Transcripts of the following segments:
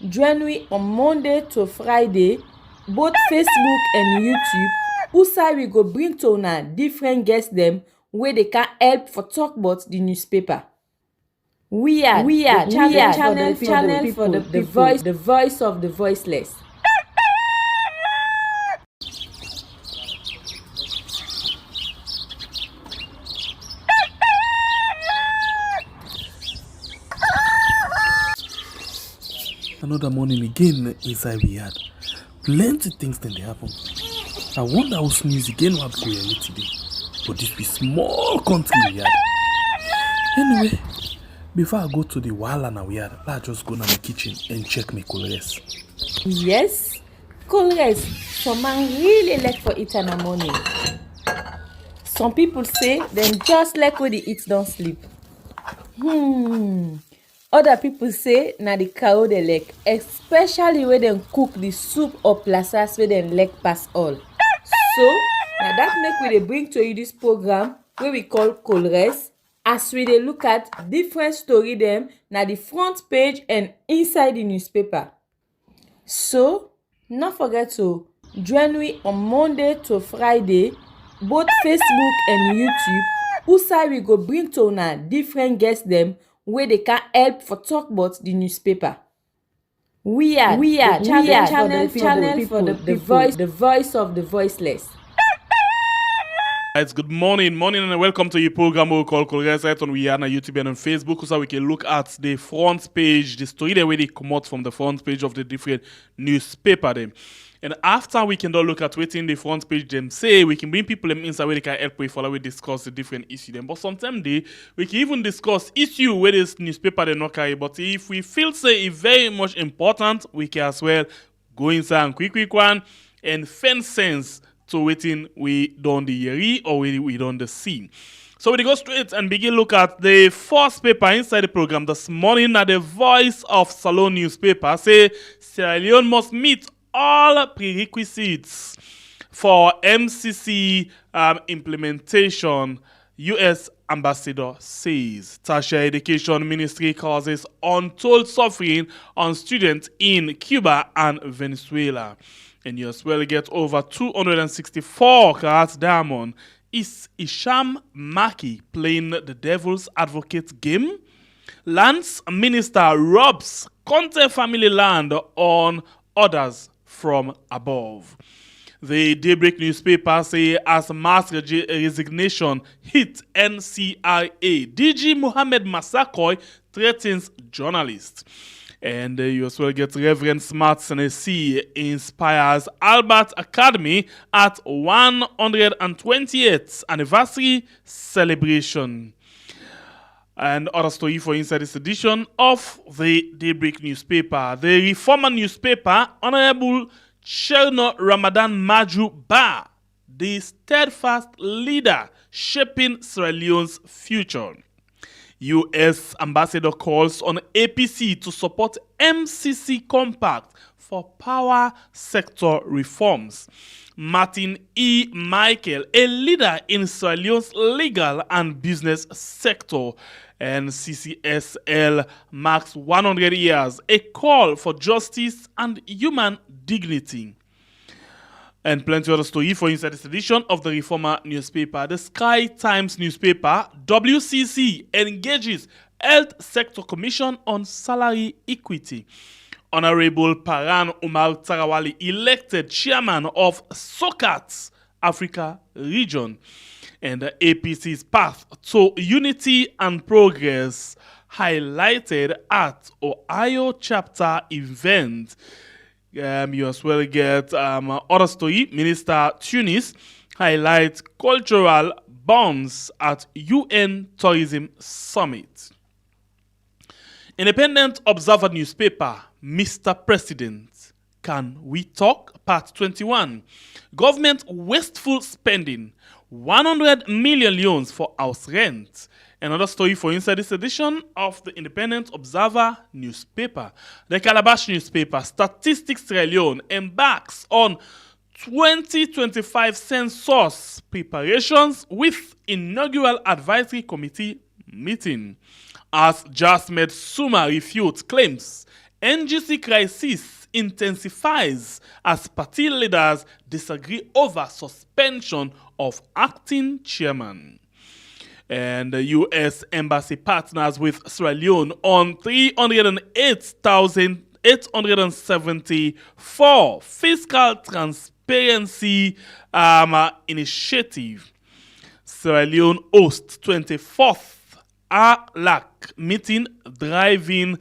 Join me on Monday to Friday, both Facebook and YouTube, who we go bring to una different guests them where they can help for talk about the newspaper. We are channel for the people, the voice of the voiceless. Another morning again inside we had plenty things then they happen. I wonder how sneeze again what go here today. But this be small country we had. Anyway, before I go to the wahala now we had, I just go to my kitchen and check my colors. Yes, colors. Some man really like for it in the morning. Some people say them just like when they eat don't sleep. Other people say na the cow they like, especially when they cook the soup or plasas where they like pass all. So now that make we dey bring to you this program where we call Colores, as we dey look at different story them na the front page and inside the newspaper. So not forget to join me on Monday to Friday, both Facebook and YouTube, who we go bring to una different guests them where they can help for talk about the newspaper. We are channel for the people, the voice of the voiceless. It's good morning and welcome to your program we call Colores right on we are on YouTube and on Facebook so we can look at the front page, the story the way they come out from the front page of the different newspaper them. And after we can look at waiting the front page them say, we can bring people them inside where they can help we follow we discuss the different issue them. But sometimes we can even discuss issue where this newspaper they not carry. But if we feel say it's very much important, we can as well go inside and quick one and find sense to waiting we done the hear or we done the see. So we go straight and begin look at the first paper inside the program this morning at the Voice of Salon newspaper say Sierra Leone must meet all prerequisites for MCC implementation, U.S. ambassador says. Tertiary Education Ministry causes untold suffering on students in Cuba and Venezuela. And you as well get over 264 carat diamond. Is Isham Maki playing the devil's advocate game? Lands Minister robs Conte family land on orders from above. The Daybreak newspaper say as mass resignation hit NCRA, DG Mohamed Massakoy threatens journalists. And you as well get Reverend Smart Senesi inspires Albert Academy at 128th anniversary celebration. And other story for inside this edition of the Daybreak newspaper. The Reformer newspaper, Honorable Cherno Ramadan Maju Ba, the steadfast leader shaping Sierra Leone's future. U.S. ambassador calls on APC to support MCC compact for power sector reforms. Martin E. Michael, a leader in Sierra Leone's legal and business sector. And CCSL marks 100 years, a call for justice and human dignity. And plenty other story for inside this edition of the Reformer newspaper. The Sky Times newspaper, WCC engages Health Sector Commission on salary equity. Honorable Paran Umar Tarawali elected chairman of SOCAT Africa region. And the APC's path to unity and progress highlighted at Ohio chapter event. You as well get other story. Minister Tunis highlights cultural bonds at UN Tourism Summit. Independent Observer newspaper, Mr. President, can we talk? Part 21. Government wasteful spending, 100 million loans for house rent. Another story for inside this edition of the Independent Observer newspaper. The Calabash newspaper, Statistics Sierra Leone, embarks on 2025 census preparations with inaugural advisory committee meeting. As Jasmed Suma refutes claims NGC crisis intensifies as party leaders disagree over suspension of acting chairman. And the U.S. Embassy partners with Sierra Leone on 308,874 fiscal transparency initiative. Sierra Leone hosts 24th ALAC meeting driving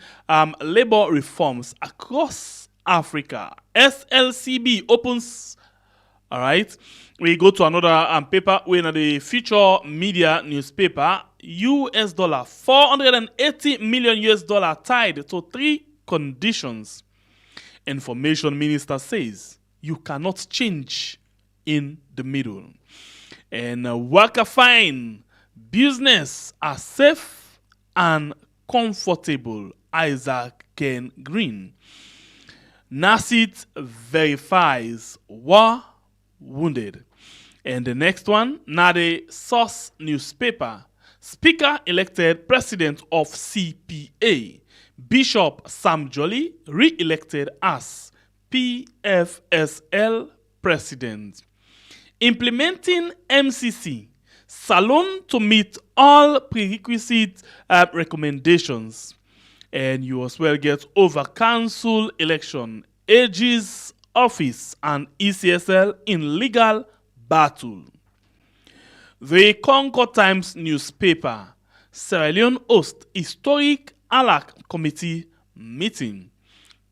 labor reforms across Africa. SLCB opens. All right. We go to another paper. We're in the Future Media newspaper. US dollar $480 million US dollar tied to 3 conditions. Information minister says you cannot change in the middle. And worker fine. Business are safe and comfortable. Isaac Ken Green. NACIT verifies war wounded. And the next one, now the Source newspaper. Speaker elected president of CPA. Bishop Sam Jolly re-elected as PFSL president. Implementing MCC. Salon to meet all prerequisite recommendations. And you as well get over council election, AG's office and ECSL in legal battle. The Concord Times newspaper. Sierra Leone hosts historic ALAC committee meeting.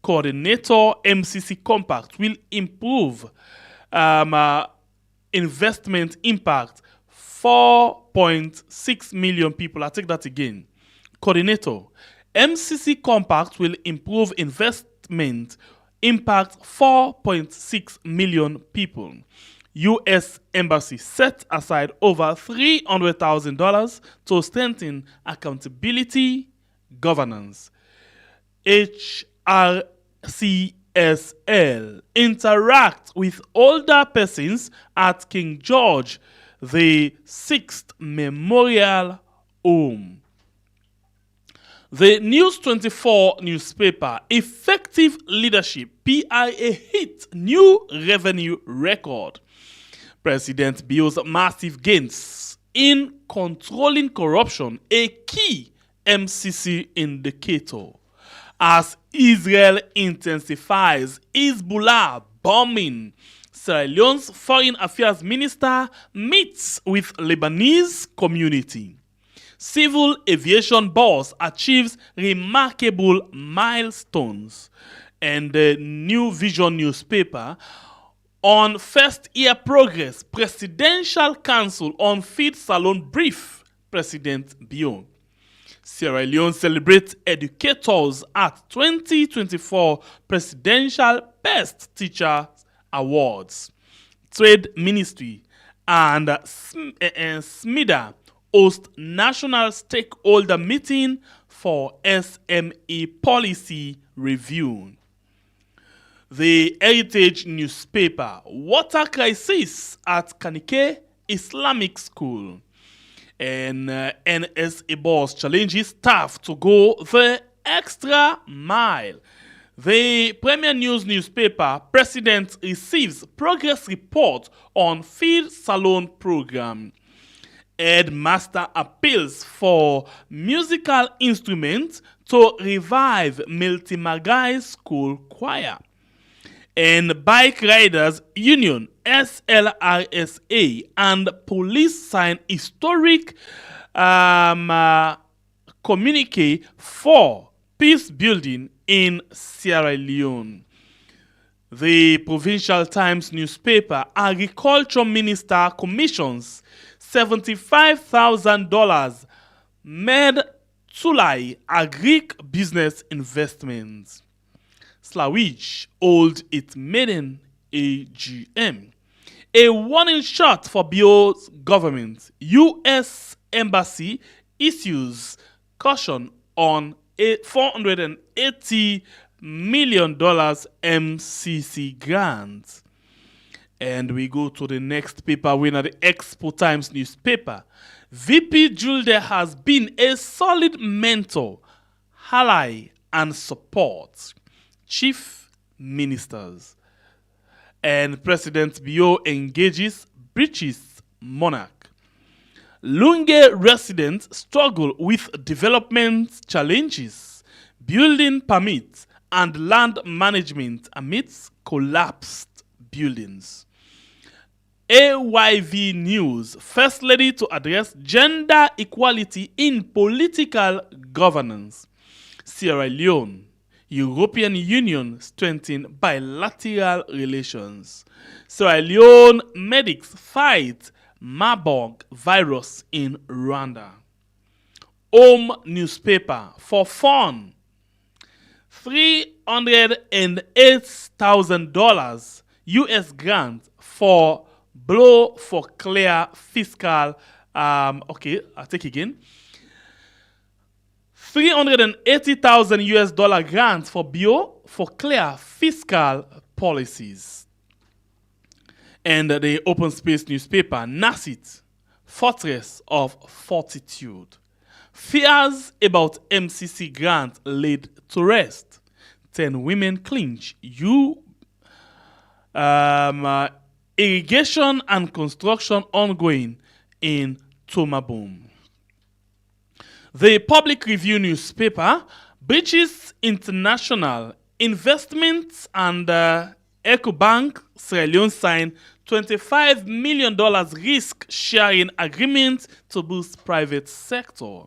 Coordinator MCC compact will improve investment impact 4.6 million people. I take that again. Coordinator. MCC compact will improve investment impact 4.6 million people. U.S. Embassy set aside over $300,000 to strengthen accountability governance. HRCSL interact with older persons at King George the 6th Memorial Home. The News 24 newspaper, effective leadership, PIA hit new revenue record. President Bio's massive gains in controlling corruption, a key MCC indicator. As Israel intensifies Hezbollah bombing, Sierra Leone's Foreign Affairs Minister meets with Lebanese community. Civil Aviation Boss achieves remarkable milestones. And the New Vision newspaper on first year progress, Presidential Council on Feed Salon brief President Bio. Sierra Leone celebrates educators at 2024 Presidential Best Teacher Awards. Trade Ministry and SMIDA host National Stakeholder Meeting for SME Policy Review. The Heritage newspaper, water crisis at Kanike Islamic School. And NSA boss challenges staff to go the extra mile. The Premier News newspaper, President receives progress report on Feed Salon program. Headmaster appeals for musical instruments to revive Miltimagai School Choir. And Bike Riders Union, SLRSA, and police sign historic communique for peace building in Sierra Leone. The Provincial Times newspaper, Agriculture Minister commissions $75,000 made Tulai agric business investments. Slawich hold its maiden AGM. A warning shot for Bio's government. U.S. Embassy issues caution on a $480 million MCC grant. And we go to the next paper, winner, the Expo Times newspaper. VP Julde has been a solid mentor, ally, and support. chief ministers. And President Bio engages British monarch. Lunge residents struggle with development challenges, building permits, and land management amidst collapsed buildings. AYV News, First Lady to address gender equality in political governance. Sierra Leone, European Union strengthen bilateral relations. Sierra Leone medics fight Marburg virus in Rwanda. Home newspaper for fun. $308,000 US grant for blow for clear fiscal. Okay, I'll take again. $380,000 US grant for Bio for clear fiscal policies. And the open space newspaper, NASIT, Fortress of Fortitude. Fears about MCC grant laid to rest. 10 women clinch. Irrigation and construction ongoing in Tomaboom. The Public Review newspaper, British International Investments and EcoBank Sierra Leone signed $25 million risk sharing agreement to boost private sector.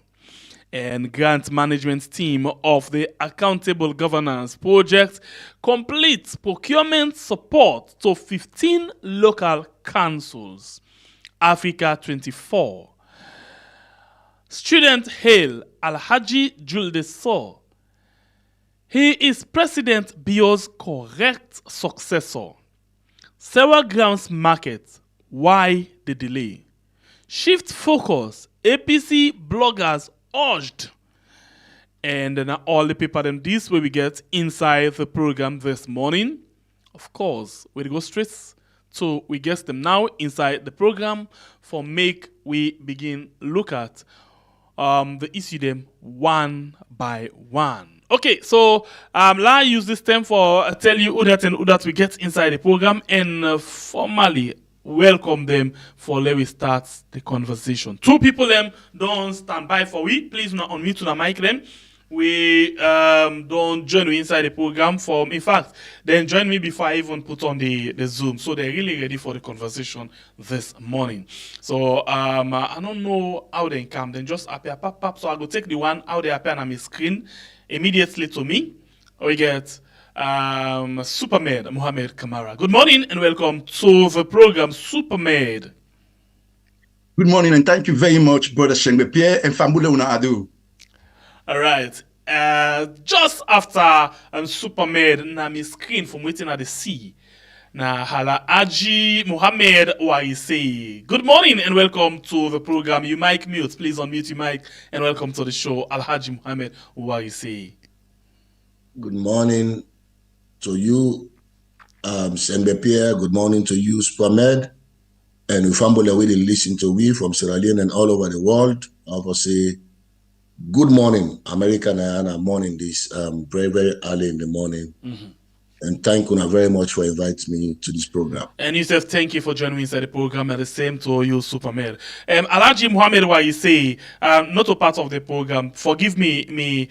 And grant management team of the Accountable Governance Project completes procurement support to 15 local councils. Africa 24. Student hail Alhaji Juldeso. He is President Bio's correct successor. Sarah Grounds Market. Why the delay? Shift focus. APC bloggers urged. And then all the paper them this way we get inside the program this morning. Of course, we go straight to we get them now inside the program for make we begin look at the issue them one by one. Okay, so I use this term for tell you who that and who that we get inside the program and formally welcome them for let we start the conversation. Two people them don't stand by for we. Please not unmute to the mic them. We don't join me inside the program for in fact then join me before I even put on the Zoom. So they're really ready for the conversation this morning. So I don't know how they come. Then just appear pop. So I go take the one how they appear on my screen immediately to me. We get Supermaid Mohamed Kamara. Good morning and welcome to the program, Supermaid. Good morning and thank you very much, Brother Shengbe Pierre and Fambule Una Adu. All right. Just after Supermaid na my screen from waiting at the sea. Na hala Aji Mohamed Waise. Good morning and welcome to the program. You mic mute, please unmute your mic and welcome to the show, Alhaji Mohamed Waise. Good morning to you, Shengbe Pierre. Good morning to you, Supermaid. And we family we listen to we from Sierra Leone and all over the world. I will say good morning, American and morning this very, very early in the morning. Mm-hmm. And thank you very much for inviting me to this program. And Yusuf, thank you for joining me inside the program and the same to you, Supermaid. Alhaji Mohamed Waise, not a part of the program. Forgive me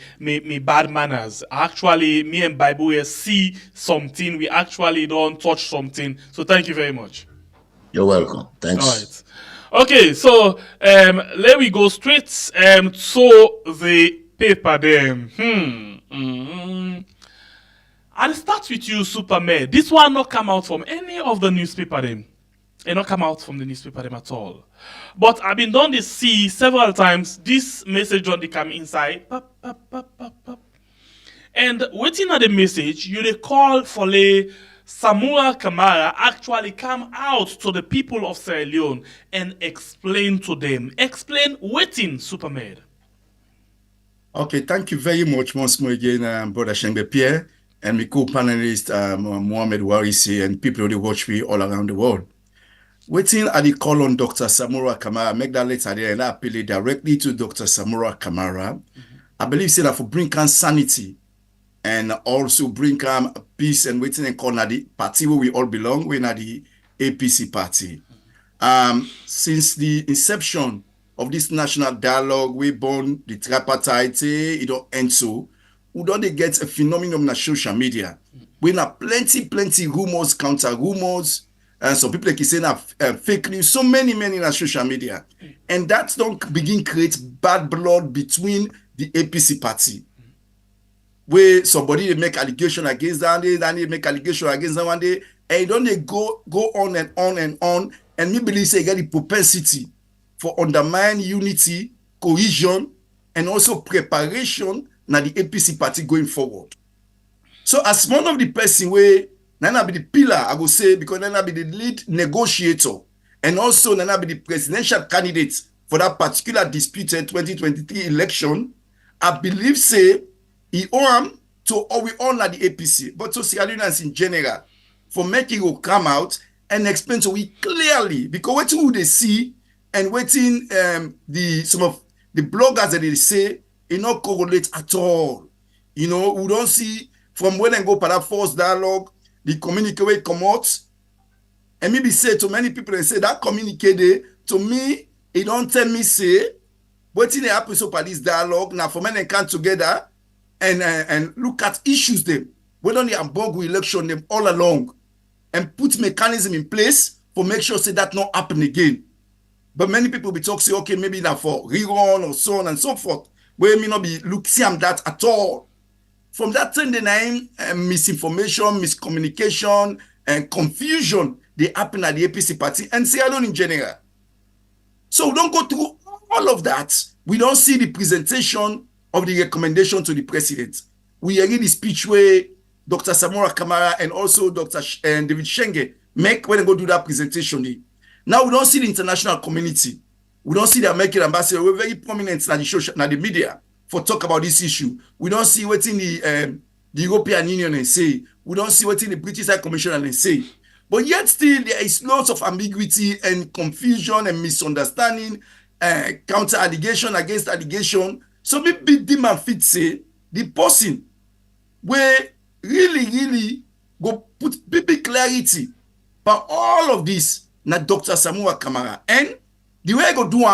bad manners. Actually, me and Bible see something. We actually don't touch something. So thank you very much. You're welcome. Thanks. All right. Okay, so let me go straight to the paper then. I'll start with you, Supermaid. This one not come out from any of the newspaper them. It not come out from the newspaper them at all. But I've been done this see several times. This message on the come inside. Pop, pop, pop, pop, pop. And waiting at the message, you they call for the Samura Kamara actually come out to the people of Sierra Leone and explain to them. Explain waiting, Supermaid. Okay, thank you very much once more again, Brother Shengbe Pierre, and my co-panelist, Mohamed Warise, and people who watch me all around the world. Waiting at the call on Dr. Samura Kamara, make that letter there and I appeal directly to Dr. Samura Kamara. Mm-hmm. I believe say that for bring sanity and also bring peace and waiting and corner the party where we all belong, we're not the APC party. Since the inception of this national dialogue, we born the tripartite, it don't end so. We don't get a phenomenon on social media. We have plenty rumors, counter rumors, and some people like saying fake news, so many in social media. And that don't begin create bad blood between the APC party. Where somebody they make allegation against that day, then they make allegation against that one day, and don't they go on and on and on. And me believe say you get the propensity for undermine unity, cohesion, and also preparation na the APC party going forward. So as one of the person where Nana be the pillar, I will say, because Nana be the lead negotiator, and also Nana be the presidential candidate for that particular disputed 2023 election, I believe say he owe to all we all at the APC, but to Sierra Leoneans in general, for making it come out and explain to we clearly, because what who they see and waiting some of the bloggers that they say, it not correlate at all. You know, we don't see from when they go for that first dialogue, the communique come out, and maybe say to many people, they say that communique to me, it don't tell me say, what in the episode for this dialogue, now for men they come together and look at issues them, whether they are bug election them all along, and put mechanism in place for make sure say that not happen again. But many people be talk say, okay, maybe now for rerun or so on and so forth, where may not be look see that at all. From that time, the name misinformation, miscommunication, and confusion they happen at the APC party and Sierra Leone in general. So we don't go through all of that. We don't see the presentation of the recommendation to the president. We hear the speech where Dr. Samora Kamara and also Dr. David Shenge make when they go do that presentation. Now we don't see the international community. We don't see the American ambassador. We're very prominent in the media for talk about this issue. We don't see what in the European Union and say. We don't see what in the British High Commission and say. But yet still there is lots of ambiguity and confusion and misunderstanding, counter allegation against allegation. So maybe demand fit say the person where really go put big clarity for all of this na Dr. Samora Kamara. And the way I go do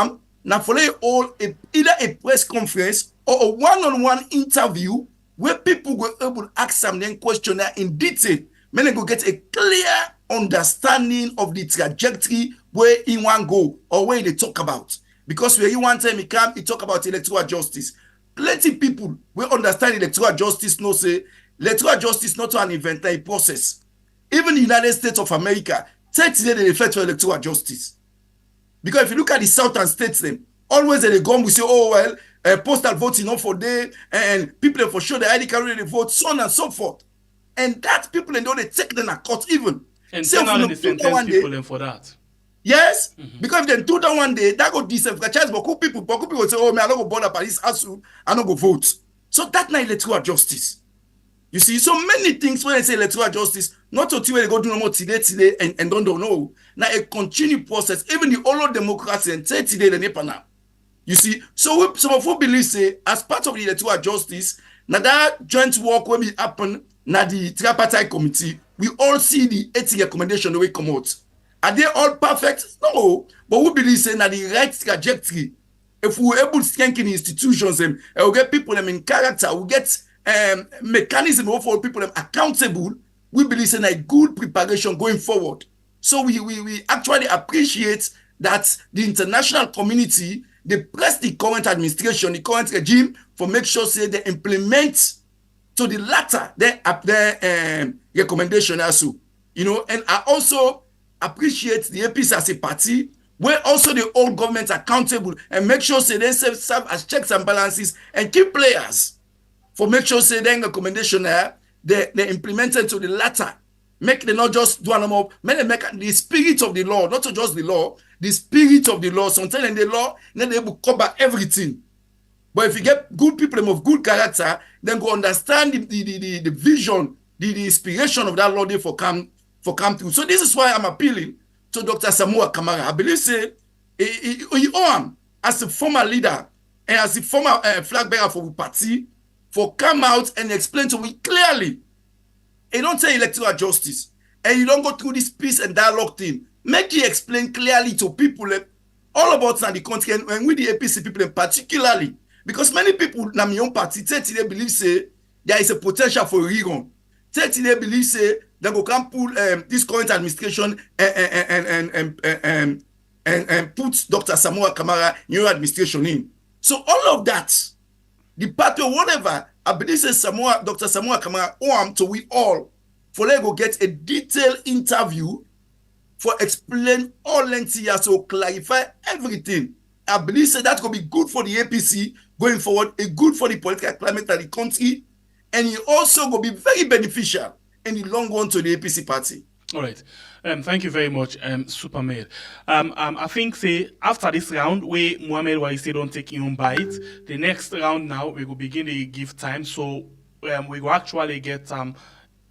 na follow either a press conference or a one-on-one interview where people go able to ask them then questionnaire in detail. Many go get a clear understanding of the trajectory where he want go or where they talk about. Because where you one time he come, he talk about electoral justice. Plenty people will understand electoral justice, no say electoral justice not an event, a process. Even the United States of America, 30 days they refer to electoral justice. Because if you look at the southern states, them always they go, we say, oh well, postal voting not for day, and people for sure the ID carry the vote, so on and so forth. And that people and they take them to court even. And say they sentence people in for that. Yes, because if they do that one day, that go disenfranchise but people will say, oh man, I don't go bother by this hassle, I don't go vote. So that's not electoral justice. You see, so many things when I say electoral justice, not to where they go do no more today and don't know. Now a continued process, even the all democracy and today the NEPA now. You see, so some of us believe say as part of the electoral justice, now that joint work when it happen, now the Tripartite committee, we all see the 80 recommendation the way come out. Are they all perfect? No, but we believe say now the right trajectory. If we're able to strengthen institutions, and we'll get people them in character, we'll get mechanism for people them accountable. We believe in a good preparation going forward. So we actually appreciate that the international community they press the current administration, the current regime for make sure say they implement to the latter their recommendation also. You know, and I also appreciate the APC as a party where also the old government accountable and make sure say they serve as checks and balances and key players for make sure say then recommendation they implemented to the latter. Make them not just do more, make the spirit of the law, not just the law, the spirit of the law. Sometimes in the law, then they will cover everything. But if you get good people of good character, then go understand the vision, the inspiration of that law they for come through. So this is why I'm appealing to Dr. Samora Kamara. I believe say he as a former leader and as a former flag bearer for the party, for come out and explain to me clearly. You don't say electoral justice, and you don't go through this peace and dialogue thing. Make you explain clearly to people all about the country, and with the APC people particularly, because many people in my own party they believe say there is a potential for rerun. They believe say they go can pull this current administration and put Dr. Samoa Kamara new administration in. So all of that, the party or whatever, I believe say Dr. Samoa Kamara want to we all for let go get a detailed interview for explain all lengthy so clarify everything. I believe say that could be good for the APC going forward, a good for the political climate of the country, and it also will be very beneficial in the long run to the APC party. All right. Thank you very much, Supermed. I think say after this round, where Mohamed Warise don't take him bite, the next round now we will begin to give time, so we will actually get on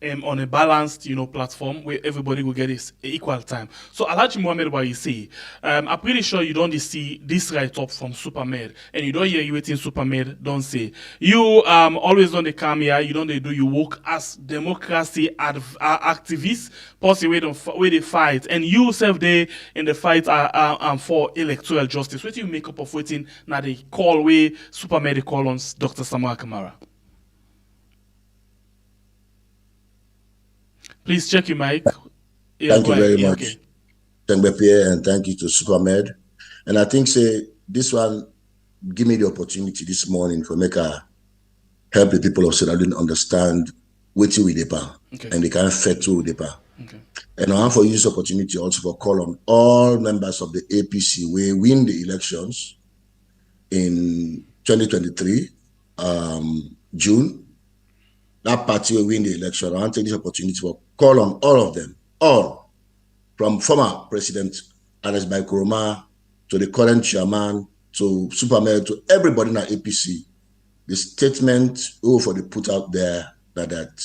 a balanced, platform where everybody will get this equal time. So Alhaji Mohamed Warise, I'm pretty sure you don't see this right up from Supermed, and you don't hear you waiting Supermed don't say. You always on the come here, you don't do you work as democracy activists, possibly where they fight, and you yourself there in the fight for electoral justice. What do you make up of waiting now the call where Supermed call on Dr. Samoa Kamara? Please check your mic. Yeah, thank you very much. Thank you, Pierre, and thank you to Supermed. And I think say this one give me the opportunity this morning for make a help the people of Sierra Leone understand what we depend and they can fit to depend. And I have for use opportunity also for call on all members of the APC we win the elections in 2023 June. That party will win the election. I want to take this opportunity to call on all of them, all, from former President Alex Baikoroma to the current chairman, to Supermed, to everybody in the APC. The statement for the put out there that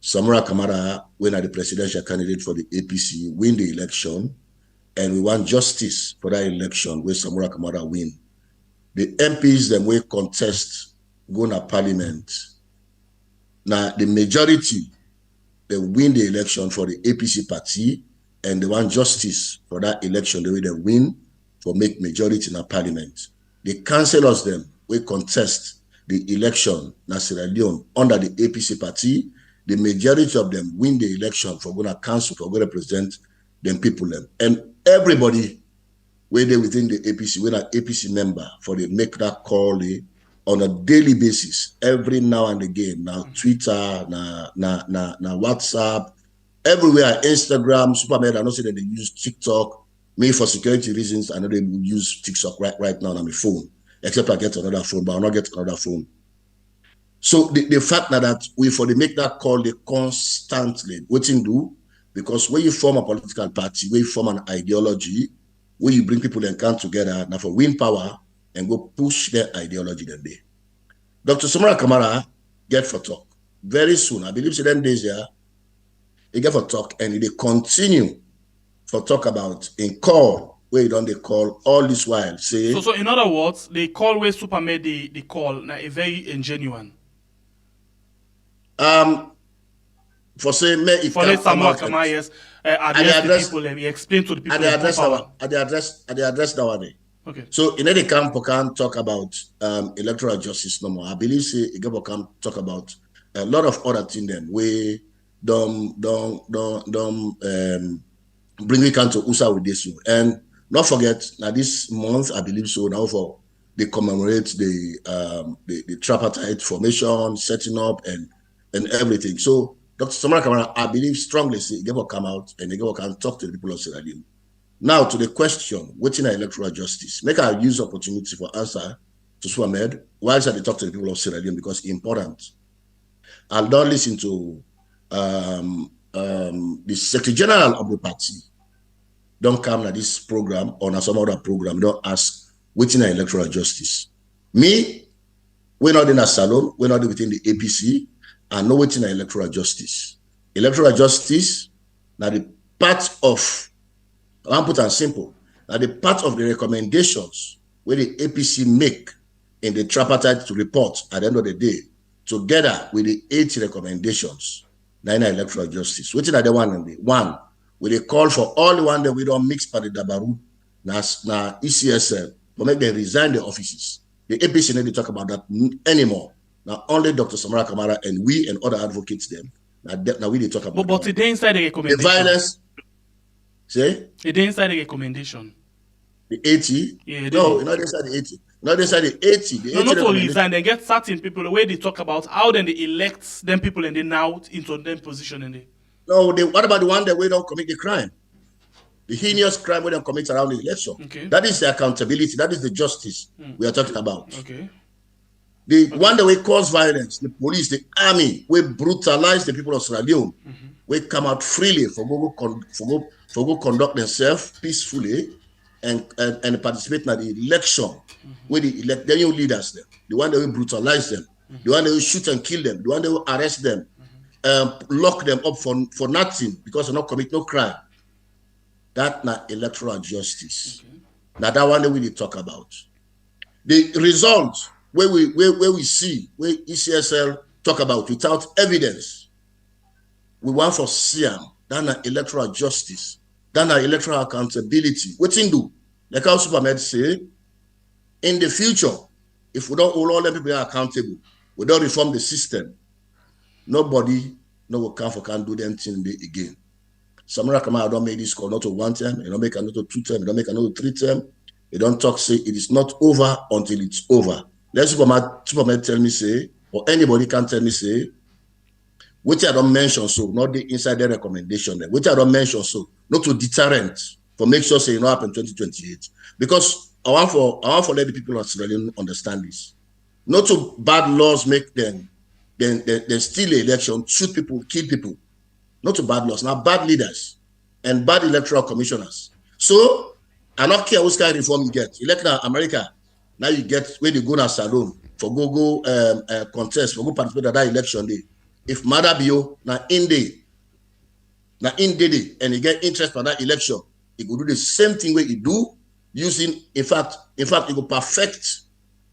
Samoa Kamara, when the presidential candidate for the APC, win the election, and we want justice for that election where Samoa Kamara win. The MPs then will contest, go to parliament. Now, the majority, they win the election for the APC party, and they want justice for that election, the way they win for make majority in the parliament. The councillors, them, will contest the election in Sierra Leone under the APC party. The majority of them win the election for going to council, for going to represent them people. Them. And everybody, where they within the APC, when an APC member, for they make that call, on a daily basis, every now and again, now Twitter, now WhatsApp, everywhere, Instagram, Supermed, I know say that they use TikTok. Me for security reasons, I know they will use TikTok right now on my phone, except I get another phone, but I'll not get another phone. So the fact that we for they make that call, they constantly, what you do, because when you form a political party, when you form an ideology, where you bring people and come together, now for win power, and go push their ideology that day. Dr. Samoa Kamara get for talk very soon. I believe 7 days here, he get for talk and they continue for talk about in call where you don't they call all this while say. So in other words, they call where Supermed they call now a very ingenuine. For saying me if for let Samoa Kamara yes address the people he explain to the people. At the address that one. Okay. So in any camp, we can talk about electoral justice no more. I believe say we can talk about a lot of other things. Then we don't bring we can to USA with this. And not forget now this month I believe so now for they commemorate the Tripartite formation, setting up and everything. So Dr. Samoa Kamara, I believe strongly say he will come out and he can talk to the people of Sierra Leone. Now to the question, waiting on electoral justice. Make our use opportunity for answer to Supermed whilst I talk to the people of Sierra Leone because it's important. I'll not listen to the Secretary General of the party. Don't come to this program or some other program. Don't ask waiting on electoral justice. Me, we're not in a salon, we're not within the APC, and no waiting on electoral justice. Electoral justice, now the part of I'll put it simple. Now, the part of the recommendations where the APC make in the Tripartite report at the end of the day, together with the 8 recommendations, 9 electoral justice. Which are the one and the one with a call for all the one that we don't mix party dabaru na ECSL to make them resign their offices. The APC need to talk about that anymore. Now only Dr. Samara Kamara and we and other advocates them. Now we need to talk about but it inside the recommendation. The violence. Say? It inside the recommendation. The 80? Yeah, no, not inside the 80. Not inside the 80. The 80 not to resign. They get certain people the way they talk about how then they elect them people and they now into them position and they. No, what about the one that we don't commit the crime? The heinous crime we don't commit around the election. Okay. That is the accountability. That is the justice we are talking about. Okay. The one that we cause violence, the police, the army, we brutalize the people of Sierra Leone. We come out freely for go conduct themselves peacefully and participate in the election. Where they elect their new leaders, them. The one that will brutalize them, the one that will shoot and kill them, the one that will arrest them, lock them up for nothing because they not commit no crime. That's not electoral justice. Now that one that we need to talk about. The results where we see where ECSL talk about without evidence. We want for Siam, that's not electoral justice, that's not electoral accountability. What's in do? Like how Supermed say, in the future, if we don't hold all them people accountable, we don't reform the system, nobody will can do them thing again. Samara Kamara don't make this call not to 1 term, you don't make another 2 term, you don't make another 3 term. You don't talk say it is not over until it's over. Let Superman tell me say, or anybody can tell me say, which I don't mention so, not the inside the recommendation there, which I don't mention so, not to deterrent for make sure say it not happen 2028. Because I want for let the people of Sierra Leone understand this. Not to bad laws make them steal the election, shoot people, kill people. Not to bad laws, now bad leaders and bad electoral commissioners. So I don't care which kind of reform you get. Elect now America, now you get where they go to salon for go contest, for go participate at that election day. If Mother Bio now in day, and you get interest in that election, he will do the same thing where he do using, in fact, he will perfect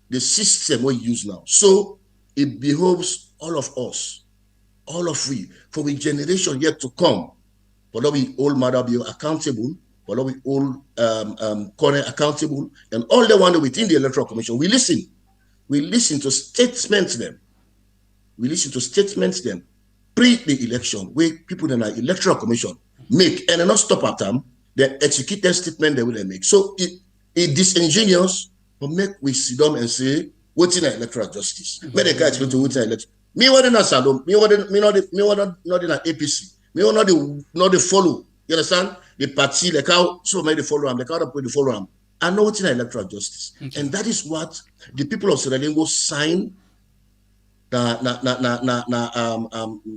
the system we use now. So it behoves all of us, all of we, for the generation yet to come, for that we all Mother Bio accountable, for that we all current accountable, and all the one within the Electoral Commission. We listen to statements them. We listen to statements them pre the election where people in the Electoral Commission make and not stop at them, they execute their statement they will make. So it disingenuous, but make we sit down and say, what's in electoral justice? When the guy explain to what's in election. Me what in a salon, me what not in an APC, me what not the follow. You understand? The party, like how so many follow them, like how they follow them. I know what's in electoral justice. Okay. And that is what the people of Sierra Leone will sign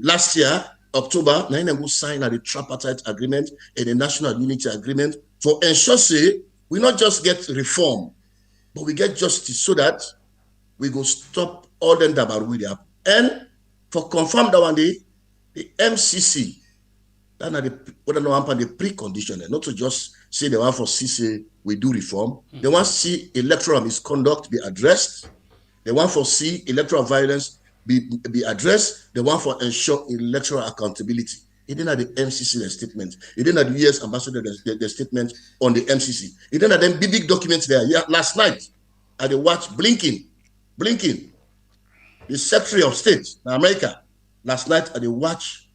last year, October, Naina will sign the Tripartite agreement and the National Unity Agreement for ensure say we not just get reform, but we get justice so that we go stop all them dabaru with them. And for confirm that one day, the MCC, that are the precondition, not to just say they want for CC we do reform. They want to see electoral misconduct be addressed. They want to see electoral violence be addressed. They want to ensure electoral accountability. It didn't have the MCC statement. It didn't have the US ambassador the statement on the MCC. It didn't have them big documents there. Yeah, last night I did watch Blinken, the Secretary of State in America. Last night I did watch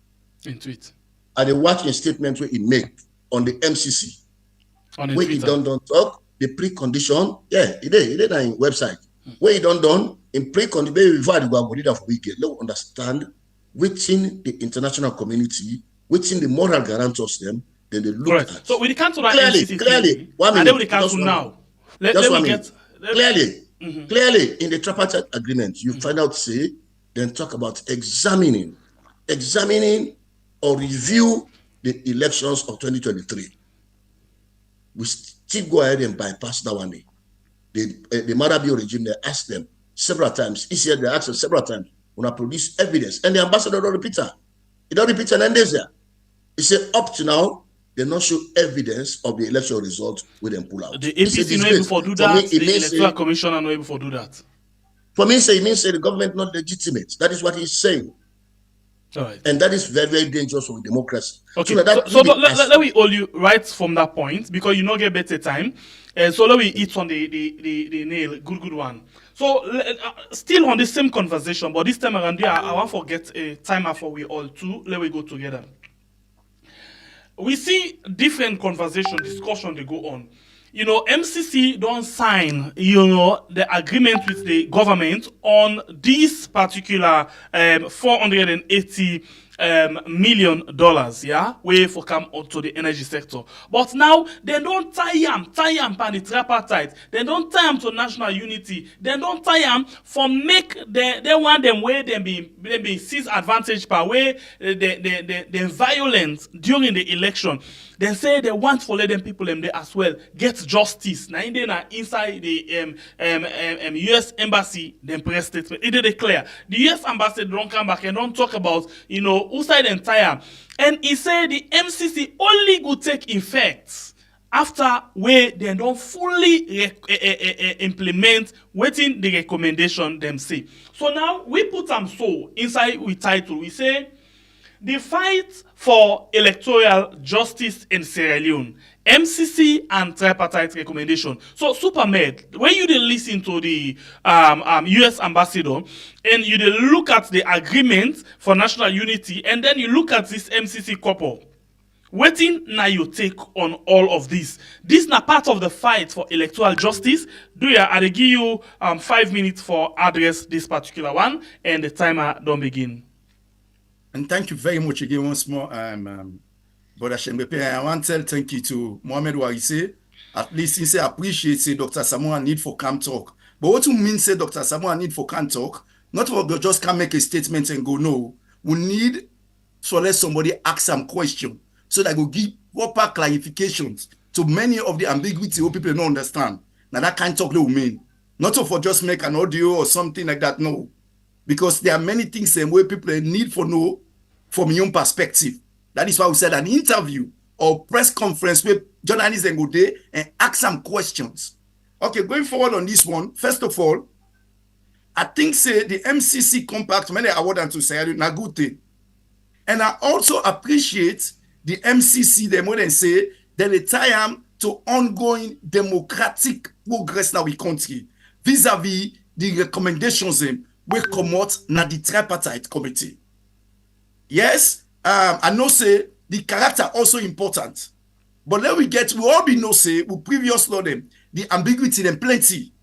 in tweet. I did watch a statement where he make on the MCC. On where he don't talk the precondition. Yeah, it did on website. Where he don't in precondition before I go leader for weekend. Let understand within the international community, within the moral guarantors them, then they look at. So we cancel that clearly. 1 minute. And then we cancel now. Clearly in the tripartite agreement, you find out say then talk about examining or review the elections of 2023. We still go ahead and bypass that one day. The Marabio regime, they asked them several times. This year they asked them several times when I produce evidence. And the ambassador don't repeat it. He don't repeat it and there's there. He said up to now, they not show evidence of the election result with them pull out. The APC not able to do that. The Electoral Commission are not able to do that. For me, he means the government not legitimate. That is what he's saying. All right. And that is very, very dangerous for democracy. Okay, so let me hold you right from that point, because you not get better time. So let me hit on the nail. Good one. So still on the same conversation, but this time around, I want to get a timer for we all too. Let we go together. We see different discussion they go on. MCC don't sign, the agreement with the government on this particular $480 million, yeah, way for come to the energy sector. But now they don't tie them by the tripartite. They don't tie them to national unity. They don't tie them for make they want them where they be seize advantage by way the violence during the election. They say they want for let them people them there as well get justice. Now inside the US embassy, them press statement. It declare the US ambassador don't come back and don't talk about who side entire. And he said the MCC only will take effect after where they don't fully implement waiting the recommendation them say. So now we put them so inside we title we say the fight for electoral justice in Sierra Leone, MCC and tripartite recommendation. So, Supermed, when you listen to the US ambassador and you look at the agreement for national unity, and then you look at this MCC couple, waiting now you take on all of this. This na part of the fight for electoral justice. I give you 5 minutes for address this particular one, and the timer don't begin. And thank you very much again once more, Brother Shembepe. I want to thank you to Mohamed Warise. At least he say appreciate say Dr. Samoa need for calm talk. But what you mean say Dr. Samoa need for calm talk? Not for just can make a statement and go no. We need to let somebody ask some question so that we give proper clarifications to many of the ambiguity what people don't understand. Now that kind of talk they will mean. Not for just make an audio or something like that, no. Because there are many things where people need for know from your own perspective. That is why we said an interview or press conference where journalists can go there and ask some questions. Okay, going forward on this one, first of all, I think say the MCC compact, many award and to say na good thing. And I also appreciate the MCC, the more than say, that they tie to ongoing democratic progress in our country, vis-a-vis the recommendations we come out na the tripartite committee. Yes, I know say the character also important. But then we all be know say we previous law them, the ambiguity them plenty.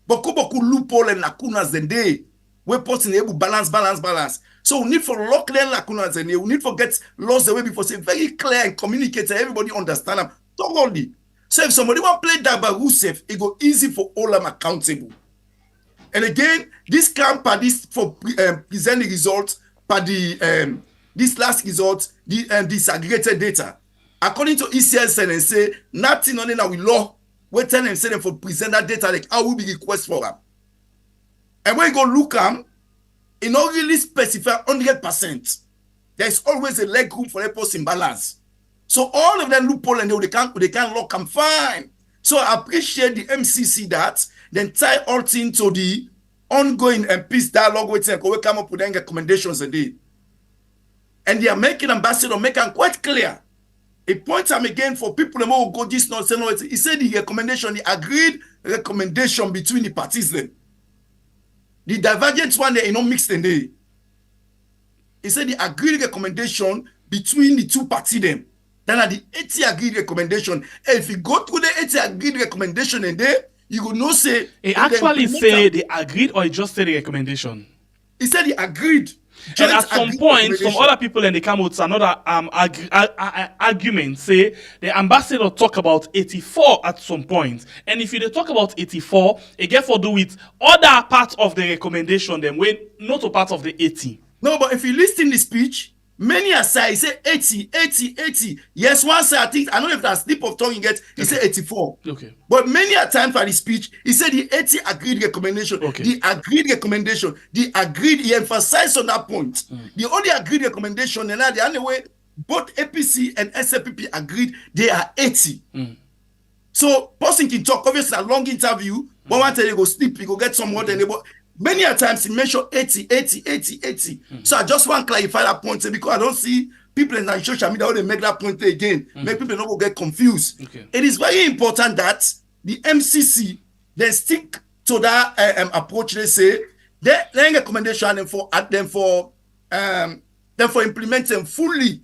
But boku loophole and lacunas then they we put in able balance. So we need for lock them lacunas and we need for get laws the way before say very clear and communicate and everybody understand them thoroughly. So if somebody want play that by who safe, it go easy for all them accountable. And again, this camp for present the results for the this last result, the disaggregated data. According to ECSN and say nothing on that we law, we tell them say them for present that data like how will be request for them. And when you go look it not really specify 100%. There is always a leg room for a post imbalance. So all of them loophole and they can lock them fine. So I appreciate the MCC that then tie all things to the ongoing and peace dialogue with them. We come up with them recommendations indeed. And they are making ambassador make them quite clear. A point time again for people who will go this nonsense. He said the recommendation, the agreed recommendation between the parties then. The divergent one they not mixed in there. He said the agreed recommendation between the two parties them. Then at the 80 agreed recommendation. And if you go through the 80 agreed recommendation in there, you will not say. He actually say they agreed or he just said the recommendation? He said he agreed. And at some point, some other people and they come with another argument, say the ambassador talk about 84 at some point. And if you talk about 84, it get for do with other parts of the recommendation, then when not a part of the 80. No, but if you listen the speech, many aside say 80. Yes, one side I think I don't know if that slip of tongue you get. He said 84. Okay. But many a time for the speech, he said the 80 agreed recommendation. Okay. The agreed recommendation. The agreed. He emphasized on that point. The only agreed recommendation, and the only way both APC and SFPP agreed, they are 80. So person can talk. Obviously, a long interview But one time you go sleep, you go get some water. But many a times he mentioned 80. So I just want to clarify that point because I don't see people in social media how they make that point again. Make people not go get confused. Okay. It is very important that the MCC they stick to that approach. They say they recommendation and for implement them fully,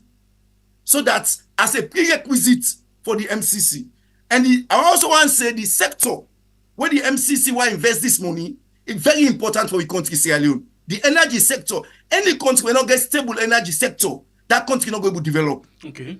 so that as a prerequisite for the MCC. And I also want to say the sector where the MCC will invest this money is very important for the country, Sierra Leone. The energy sector, any country will not get stable energy sector, that country not going to develop. Okay.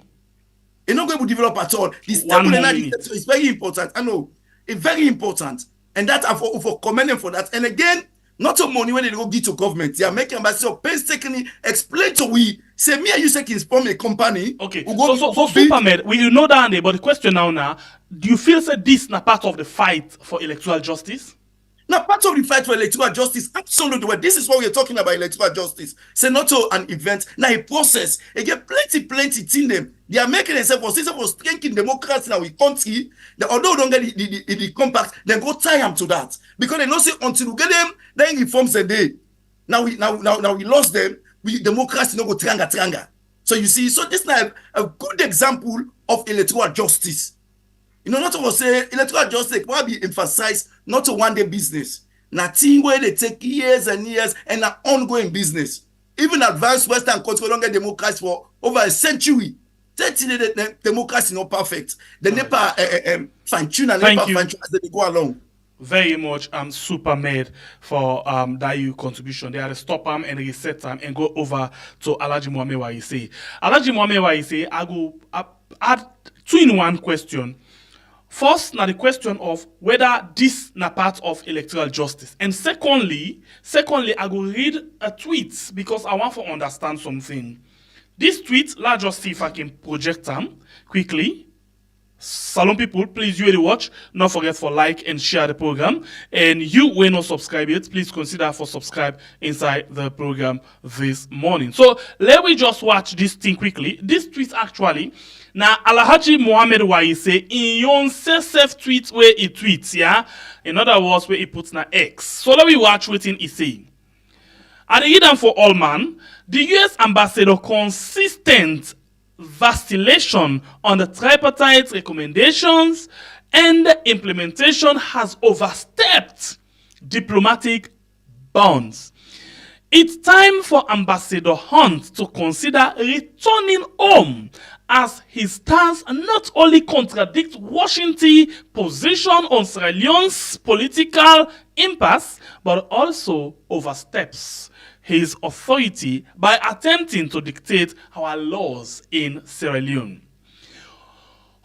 It's not going to develop at all. The stable energy sector is very important. I know it's very important, and that I for commending for that. And again, not the money when they go give to government. They are making ambassador painstakingly explain to we say me and you say can form a company. Okay. So Supermed, we know that, but the question now, do you feel that this na part of the fight for electoral justice? Now, part of the fight for electoral justice, absolutely. This is what we're talking about, electoral justice. Say not an event, now a process. Again, plenty in them. They are making themselves for strengthening democracy in our country. Although don't get the compact, then go tie them to that. Because they know say until we get them, then reforms a day. Now we lost them. Democracy no go tranga. So you see, so this is a good example of electoral justice. You know, not to say electoral justice will be emphasized not a one-day business. Nothing where they take years and years and an ongoing business. Even advanced Western countries don't get democracy for over a century. 30 years, democracy not perfect. They never fine-tune and never fine-tune as they go along. Very much Supermed for that contribution. They had to stop them and reset them and go over to Alhaji Mohammed Waise. Alhaji Mohammed Waise, I go add 2-in-1 question. First, now the question of whether this na part of electoral justice. And secondly, I will read a tweet because I want to understand something. This tweet, let's just see if I can project them quickly. Salon people, please you watch. Not forget for like and share the program. And you will not subscribe yet, please consider for subscribe inside the program this morning. So let me just watch this thing quickly. This tweet actually. Now, Alhaji Mohammed Waise in yon self tweet where he tweets, yeah? In other words, where he puts na X. So let me watch what he say. At the Eden for all man, the US ambassador consistent vacillation on the tripartite recommendations and implementation has overstepped diplomatic bounds. It's time for Ambassador Hunt to consider returning home, as his stance not only contradicts Washington's position on Sierra Leone's political impasse, but also oversteps his authority by attempting to dictate our laws in Sierra Leone.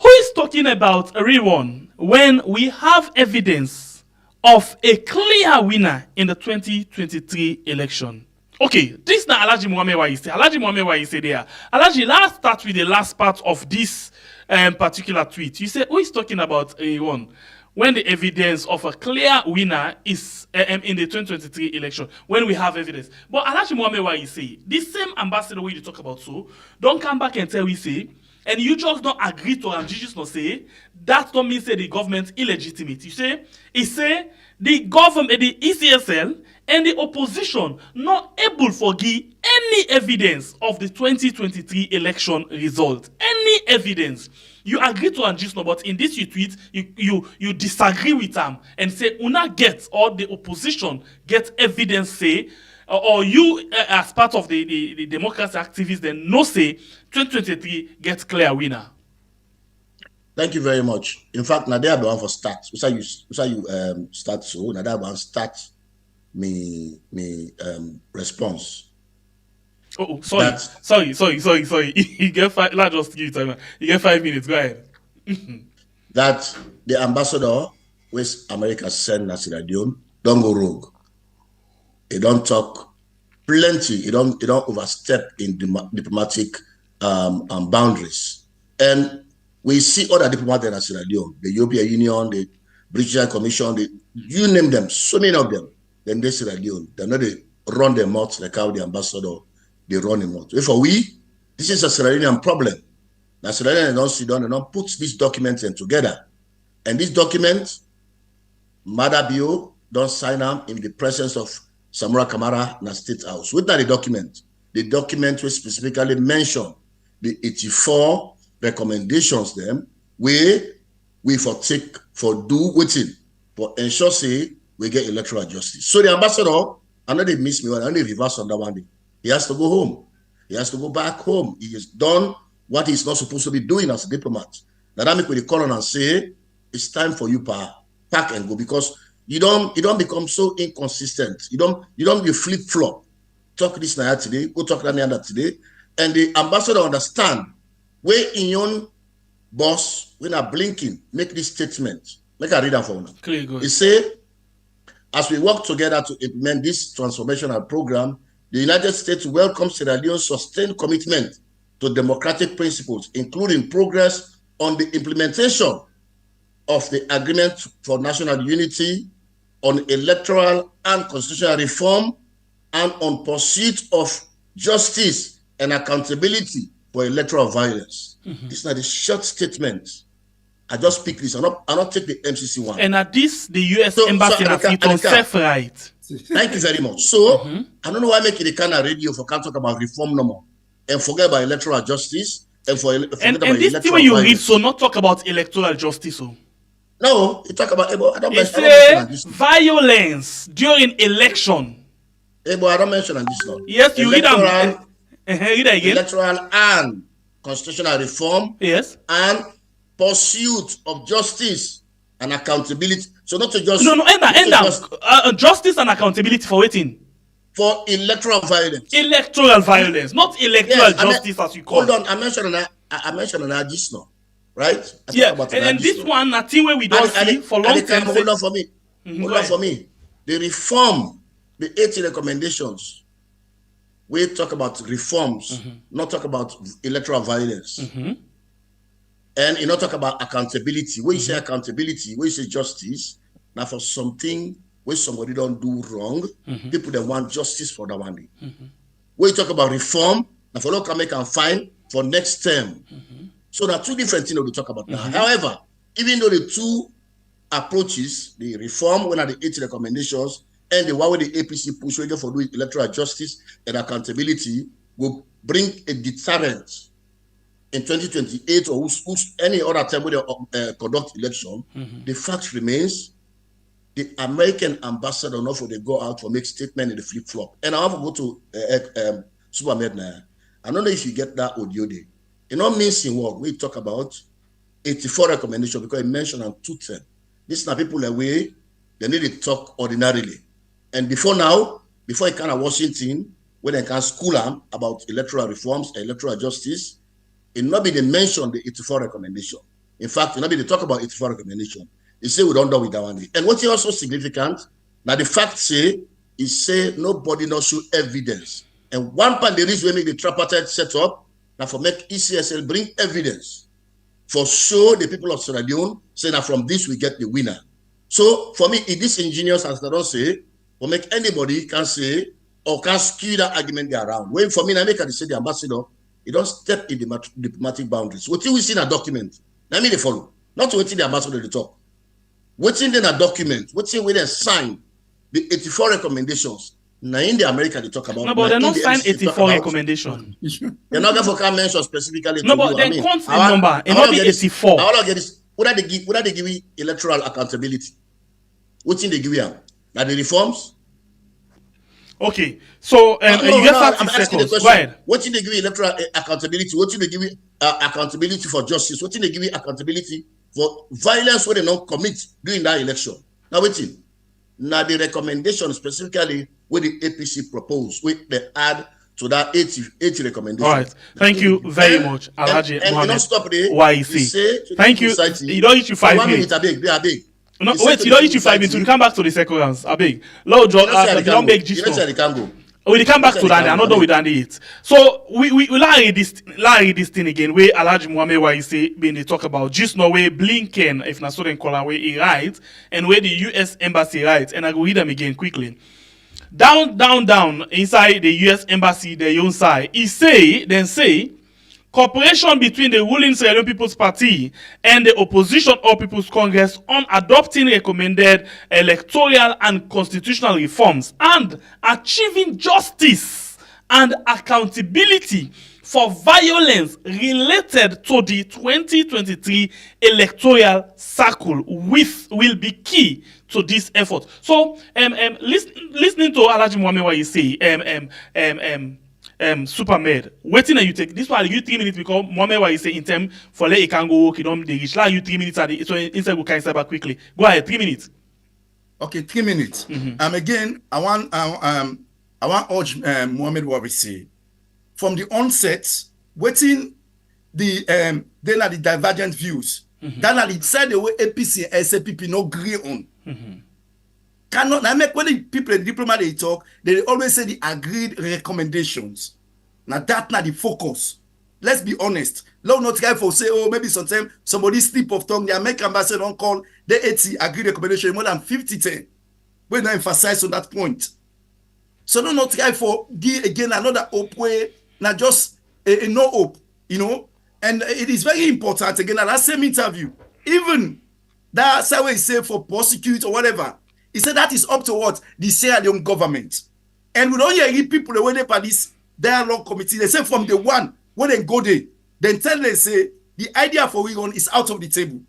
Who is talking about a rerun when we have evidence of a clear winner in the 2023 election? Okay, this is not Alhaji Mohammed Waise. Alhaji Mohammed Waise there. Alhaji, let's start with the last part of this particular tweet. You say, who is talking about a one? When the evidence of a clear winner is in the 2023 election, when we have evidence. But Alhaji Mohammed Waise, this same ambassador we talk about, so don't come back and tell we say, and you just don't agree to and you just not say, that don't mean say the government illegitimate. You say, it say the government, the ECSL, and the opposition not able to give any evidence of the 2023 election result. Any evidence. You agree to and just know, but in this you tweet, you disagree with them and say, una get, or the opposition get evidence say, or you as part of the democracy activists then no say 2023 get clear winner. Thank you very much. In fact, now they are the one for start. You start so now that one start me response. Oh, sorry. You get 5. Let's just give you time. You get 5 minutes. Go ahead. That the ambassador West America send to Sierra Leone don't go rogue. He don't talk plenty. He don't overstep in diplomatic boundaries. And we see other diplomats in Sierra Leone, the European Union, the British Commission, you name them, so many of them. Then they Sierra Leone, they know they run their mouths like how the ambassador they run him out. Therefore, this is a Sierra Leonean problem. Now, Sierra Leone don't sit down and don't put these documents in together. And these documents, Madabio don't sign them in the presence of Samura Kamara in the State House. What are the document? The document will specifically mention the 84 recommendations them we for take for do waiting for ensure say we get electoral justice. So the ambassador, I know they miss me one, I know they reverse on that one day. He has to go home. He has to go back home. He has done what he's not supposed to be doing as a diplomat. Now that make we call on and say it's time for you pack and go, because you don't become so inconsistent. You don't be flip-flop. Talk this now today, go talk that today. And the ambassador understand where in your boss, when are blinking, make this statement. Make a read that for now. He say, as we work together to implement this transformational program, the United States welcomes Sierra Leone's sustained commitment to democratic principles, including progress on the implementation of the Agreement for National Unity, on electoral and constitutional reform, and on pursuit of justice and accountability for electoral violence. This is not a short statement. I just pick this. I not take the MCC one. And at this, the U.S. Embassy has it on self-right. Thank you very much. So, I don't know why make it a kind of radio for can't talk about reform no more and forget about electoral justice and forget about this thing when you read, so not talk about electoral justice. So. No, you talk about I don't mention this. Violence during election. I don't mention this now. Yes, you read them. Read that again. Electoral and constitutional reform. Yes. And pursuit of justice and accountability. So not to just justice and accountability for waiting. For electoral violence. Electoral violence, not electoral justice as you call it. Hold on, I mentioned that just now, right? And this one, a thing where we don't see for long time. Hold on for me. Hold on for me. The reform, the 80 recommendations, we talk about reforms, not talk about electoral violence. And you not talk about accountability. When you say accountability, when you say justice, now for something where somebody don't do wrong, people that want justice for that one day. When you talk about reform, now for local make and fine for next term. So there are two different things we talk about now. However, even though the two approaches, the reform, one are the 80 recommendations, and the one where the APC push for doing electoral justice and accountability will bring a deterrent in 2028 or any other time when they conduct election. The fact remains, the American ambassador not for they go out for make statement in the flip-flop. And I want to go to Supermed now. I don't know if you get that audio there. You know, missing word, we talk about 84 recommendations because it mentioned on 210. These are people away, they need to talk ordinarily. And before it kind of Washington, when they can school them about electoral reforms, electoral justice, it not be they mention the 84 recommendation. In fact, it not be they talk about 84 recommendation. They say we don't do with that one. And what's also significant, now the fact say, is say nobody not show evidence. And one part the reason we make the tripartite set up, now for make ECSL bring evidence for show the people of Sierra Leone, say that from this we get the winner. So for me, it is ingenious as I don't say, for make anybody can say or can skew that argument there around. When for me, I make say the ambassador, you don't step in the diplomatic boundaries. What we see in a document, let me follow. Not waiting the ambassador to talk. Waiting in a document, waiting when they sign the 84 recommendations. Now in the America they talk about. No, but they don't sign 84 recommendations. They're not going to mention specifically. No, but they can't say number. It not be 84. I want to get this. What they give you electoral accountability? What's in they give you? Now the reforms. Okay, so you get 30 seconds. Go ahead. What in they give you electoral accountability? What in they give you accountability for justice? What in they give you accountability for violence where they don't commit during that election? Now waiting. Now the recommendation specifically what the APC proposed, which they add to that 80 recommendation. All right. Thank you very much, Alhaji Mohammed. And not stop there. YEC. Thank you. You don't need to 5 minutes. They are big. No, wait, you don't need to 5 minutes. We'll come back to the second rounds. I beg. Lord John, don't beg just now. We'll come back to that. I'm not done with that yet. So we read this thing again where Alhaji Mohammed YEC being they talk about just now where Blinken, if not so then call where he writes, and where the US Embassy writes, and I go read them again quickly. Down inside the US Embassy, the own side, he say cooperation between the ruling Sierra Leone People's Party and the opposition All People's Congress on adopting recommended electoral and constitutional reforms and achieving justice and accountability for violence related to the 2023 electoral cycle will be key to this effort. So, listening to Alhaji Mohammed what you say, Supermed, waiting and you take this one, you 3 minutes because Mohammed what you say in term for let it can go work, you don't they reach. Like you 3 minutes at the so inside we can step back quickly. Go ahead, 3 minutes. Okay, 3 minutes. Again, I want urge Mohammed what we say. From the onset, waiting then are the divergent views. Then are the side the way APC and SAPP no agree on. Cannot I make when the people, the diplomat they talk, they always say the agreed recommendations. Now that's not the focus. Let's be honest. Let not try for say, oh, maybe sometimes somebody slip of tongue. The American ambassador don't call the 80 agreed recommendation more than 50-10. We don't emphasize on that point. So don't not try for give again another hope way, not just a no hope, you know. And it is very important again at that same interview, even that way he say for prosecute or whatever. He said that is up to what the Sierra Leone government. And we don't hear people when they part this dialogue committee. They say from the one when they go there, then tell them say the idea for we on is out of the table.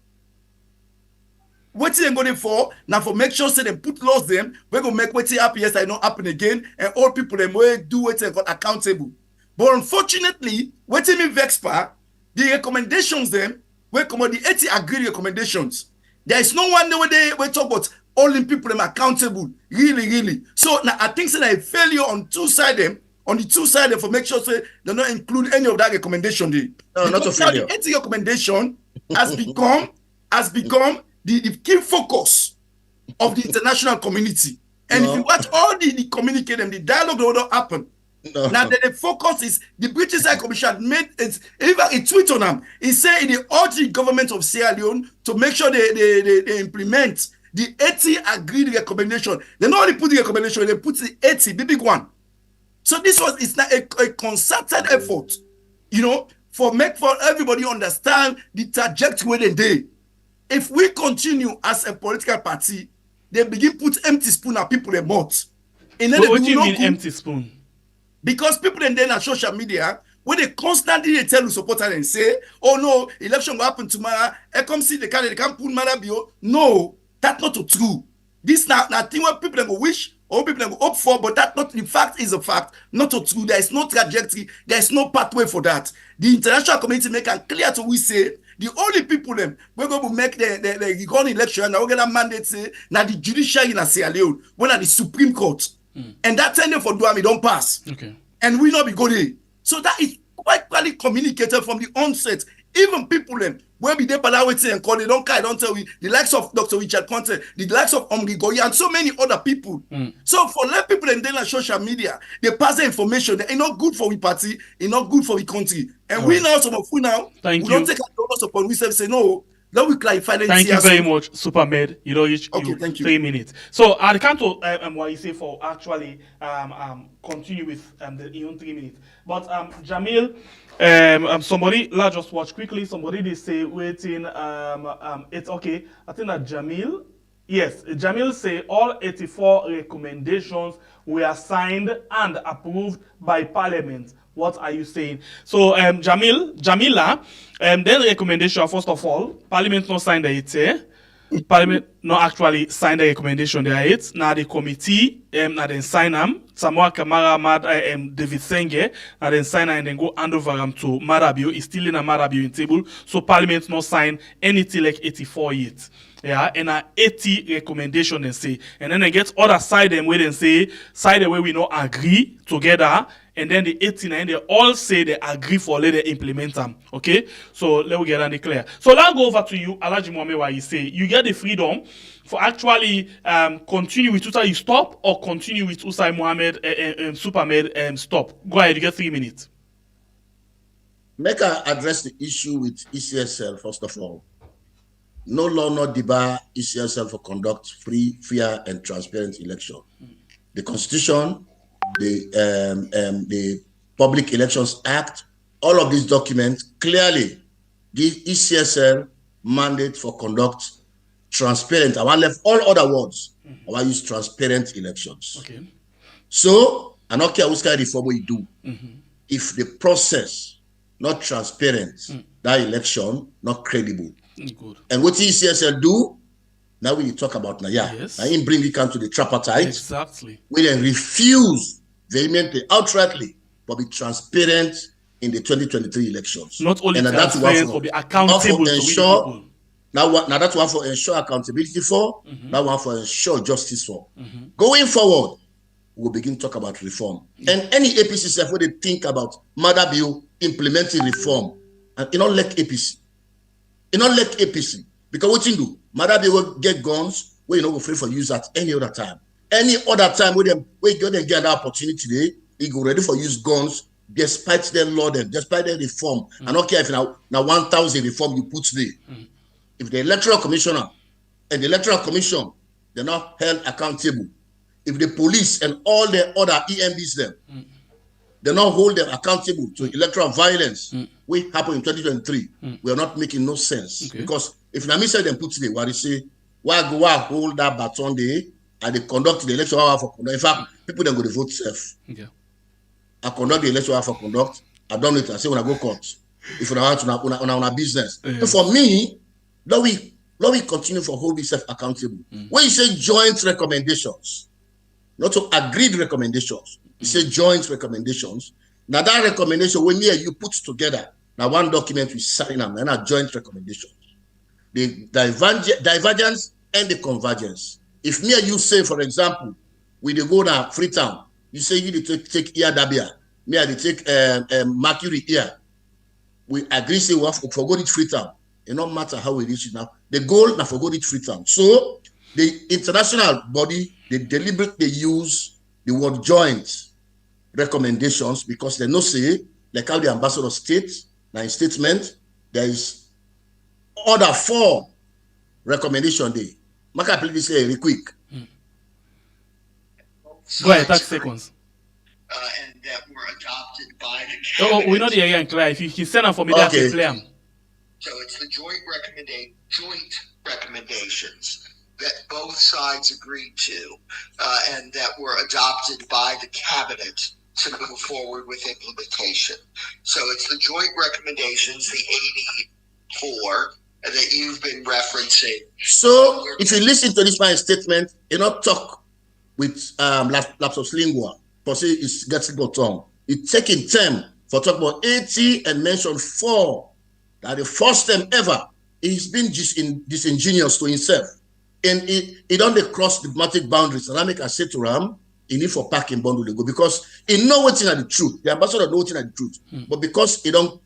What they go there for now for make sure say they put laws them. We're gonna make what happen yesterday not happen again, and all people them will do what they got accountable. But unfortunately, what they mean vex pa, the recommendations them we come on the 80 agreed recommendations. There is no one where they talk about all the people them accountable, really. So now I think that a failure on two sides them, on the two sides for make sure say they don't include any of that recommendation. No, not a failure. The 80 recommendation has become the key focus of the international community. And if you watch all the communicate and the dialogue that will happen. No. Now the focus is the British High Commission made it, even a tweet on them. He said they urge the government of Sierra Leone to make sure they implement the 80 agreed recommendation. They not only put the recommendation, they put the 80, the big one. So it's not a concerted effort, you know, for everybody understand the trajectory where they. If we continue as a political party, they begin put empty spoon at people in mouth. What do you mean empty spoon? Because people then on social media, when they constantly tell you supporters and say, oh no, election will happen tomorrow, come see they can't put Marabio. No, that's not true. This now thing what people go wish or people go hope for, but that not the fact is a fact, not true. There is no trajectory, there is no pathway for that. The international community make it clear to we say the only people them we're going to make the recall election now we're gonna mandate say now the judiciary in Sierra Leone, when at the Supreme Court. And that tender for Duami don't pass. Okay. And we not be good. So that is quite clearly communicated from the onset. Even people them where be they palawete and call they don't care, don't tell we the likes of Dr. Richard Conte, the likes of Omri Goya, and so many other people. So for let people and then on social media, they pass the information. They ain't not good for the party, it's not good for the country. And we now some of who now Thank we you. don't take us upon we say no. Let we clarify. Thank you very much, Supermed. You know, thank you. 3 minutes. So I can't what you say for actually continue with the even 3 minutes. But Jamil, somebody let's just watch quickly. Somebody they say waiting. It's okay. I think that Jamil. Yes, Jamil say all 84 recommendations were signed and approved by Parliament. What are you saying? So, Jamila, then recommendation, first of all, Parliament not signed the Parliament not actually signed the recommendation there. Now the committee, now then sign them. Samoa Kamara, David Senge, now then sign and then go hand over them to Marabio. It's still in a Marabio in table. So Parliament not sign anything like 84 yet. Yeah, and 80 recommendation they say. And then they get other side them where they say, side the way we not agree together. And then the 89, they all say they agree for let they implement them. Okay? So let me get that clear. So let's go over to you, Alhaji Mohammed, what you say. You get the freedom for actually continue with Usai stop or continue with Usai Mohammed Supermed stop. Go ahead, you get 3 minutes. Make I address the issue with ECSL first of all. No law not debar ECSL for conduct free, fair, and transparent election. The Constitution, the Public Elections Act, all of these documents clearly give ECSL mandate for conduct transparent. I want left all other words. I want use transparent elections. Okay. So I don't care which kind of reform we do. If the process not transparent, that election not credible. Good. And what ECSL do? Now we talk about Naya. Yes. Now in bring it to the tripartite. Exactly. We then refuse vehemently, outrightly, but be transparent in the 2023 elections. Not only and transparent, but be accountable to ensure, people. now that's one for ensure accountability for, that one for ensure justice for. Going forward, we'll begin to talk about reform. And any APC self where they think about mother bill implementing reform, and you don't like APC. You don't like APC. Because what you do, mother bill will get guns where you know go free for use at any other time. Any other time where you get an opportunity today, you go ready for use guns despite their law, despite their reform. I don't care if now 1,000 reform you put today. If the electoral commissioner and the electoral commission, they're not held accountable. If the police and all the other EMBs them, they not hold them accountable to electoral violence, which happened in 2023, we are not making no sense. Okay. Because if Nami said them put today, what they say, why go out hold that baton there and they conduct the election for conduct. In fact, people then go to vote safe. Yeah. I conduct the election for conduct. I done it. I say when I go court. If you want on a business. So for me, let we continue for holding self accountable. When you say joint recommendations, not to agreed recommendations, you say joint recommendations. Now that recommendation, when you put together, now one document we sign them, and a joint recommendation. The divergence and the convergence. If me and you say, for example, we dey go to Freetown, you say you need to take ear Dabia, me I take Mercury here. We agree say we have to forgo it Freetown. It no matter how we reach it now. The goal now forgo it Freetown. So the international body, they deliberately use the word joint recommendations because they no say, like how the ambassador states, now in statement, there is other 4 recommendation there. Maka please say very quick. Go ahead, 30 seconds. And that were adopted by the Oh, we're not here again, Claire. If you send them for me, that's Okay. a play 'em. So it's the joint recommendations that both sides agreed to, and that were adopted by the cabinet to move forward with implementation. So it's the joint recommendations, the 84 that you've been referencing. So if you listen to this man's statement, you not talk with lapsus lingua, for say it's getting got tongue. It's taking time for talk about 80 and mention 4. That the first time ever he's been disingenuous to himself. And he don't cross diplomatic boundaries. And I make a say to Ram, he need for packing bundle to go because he know what's in the truth. The ambassador know what's in the truth. But because he don't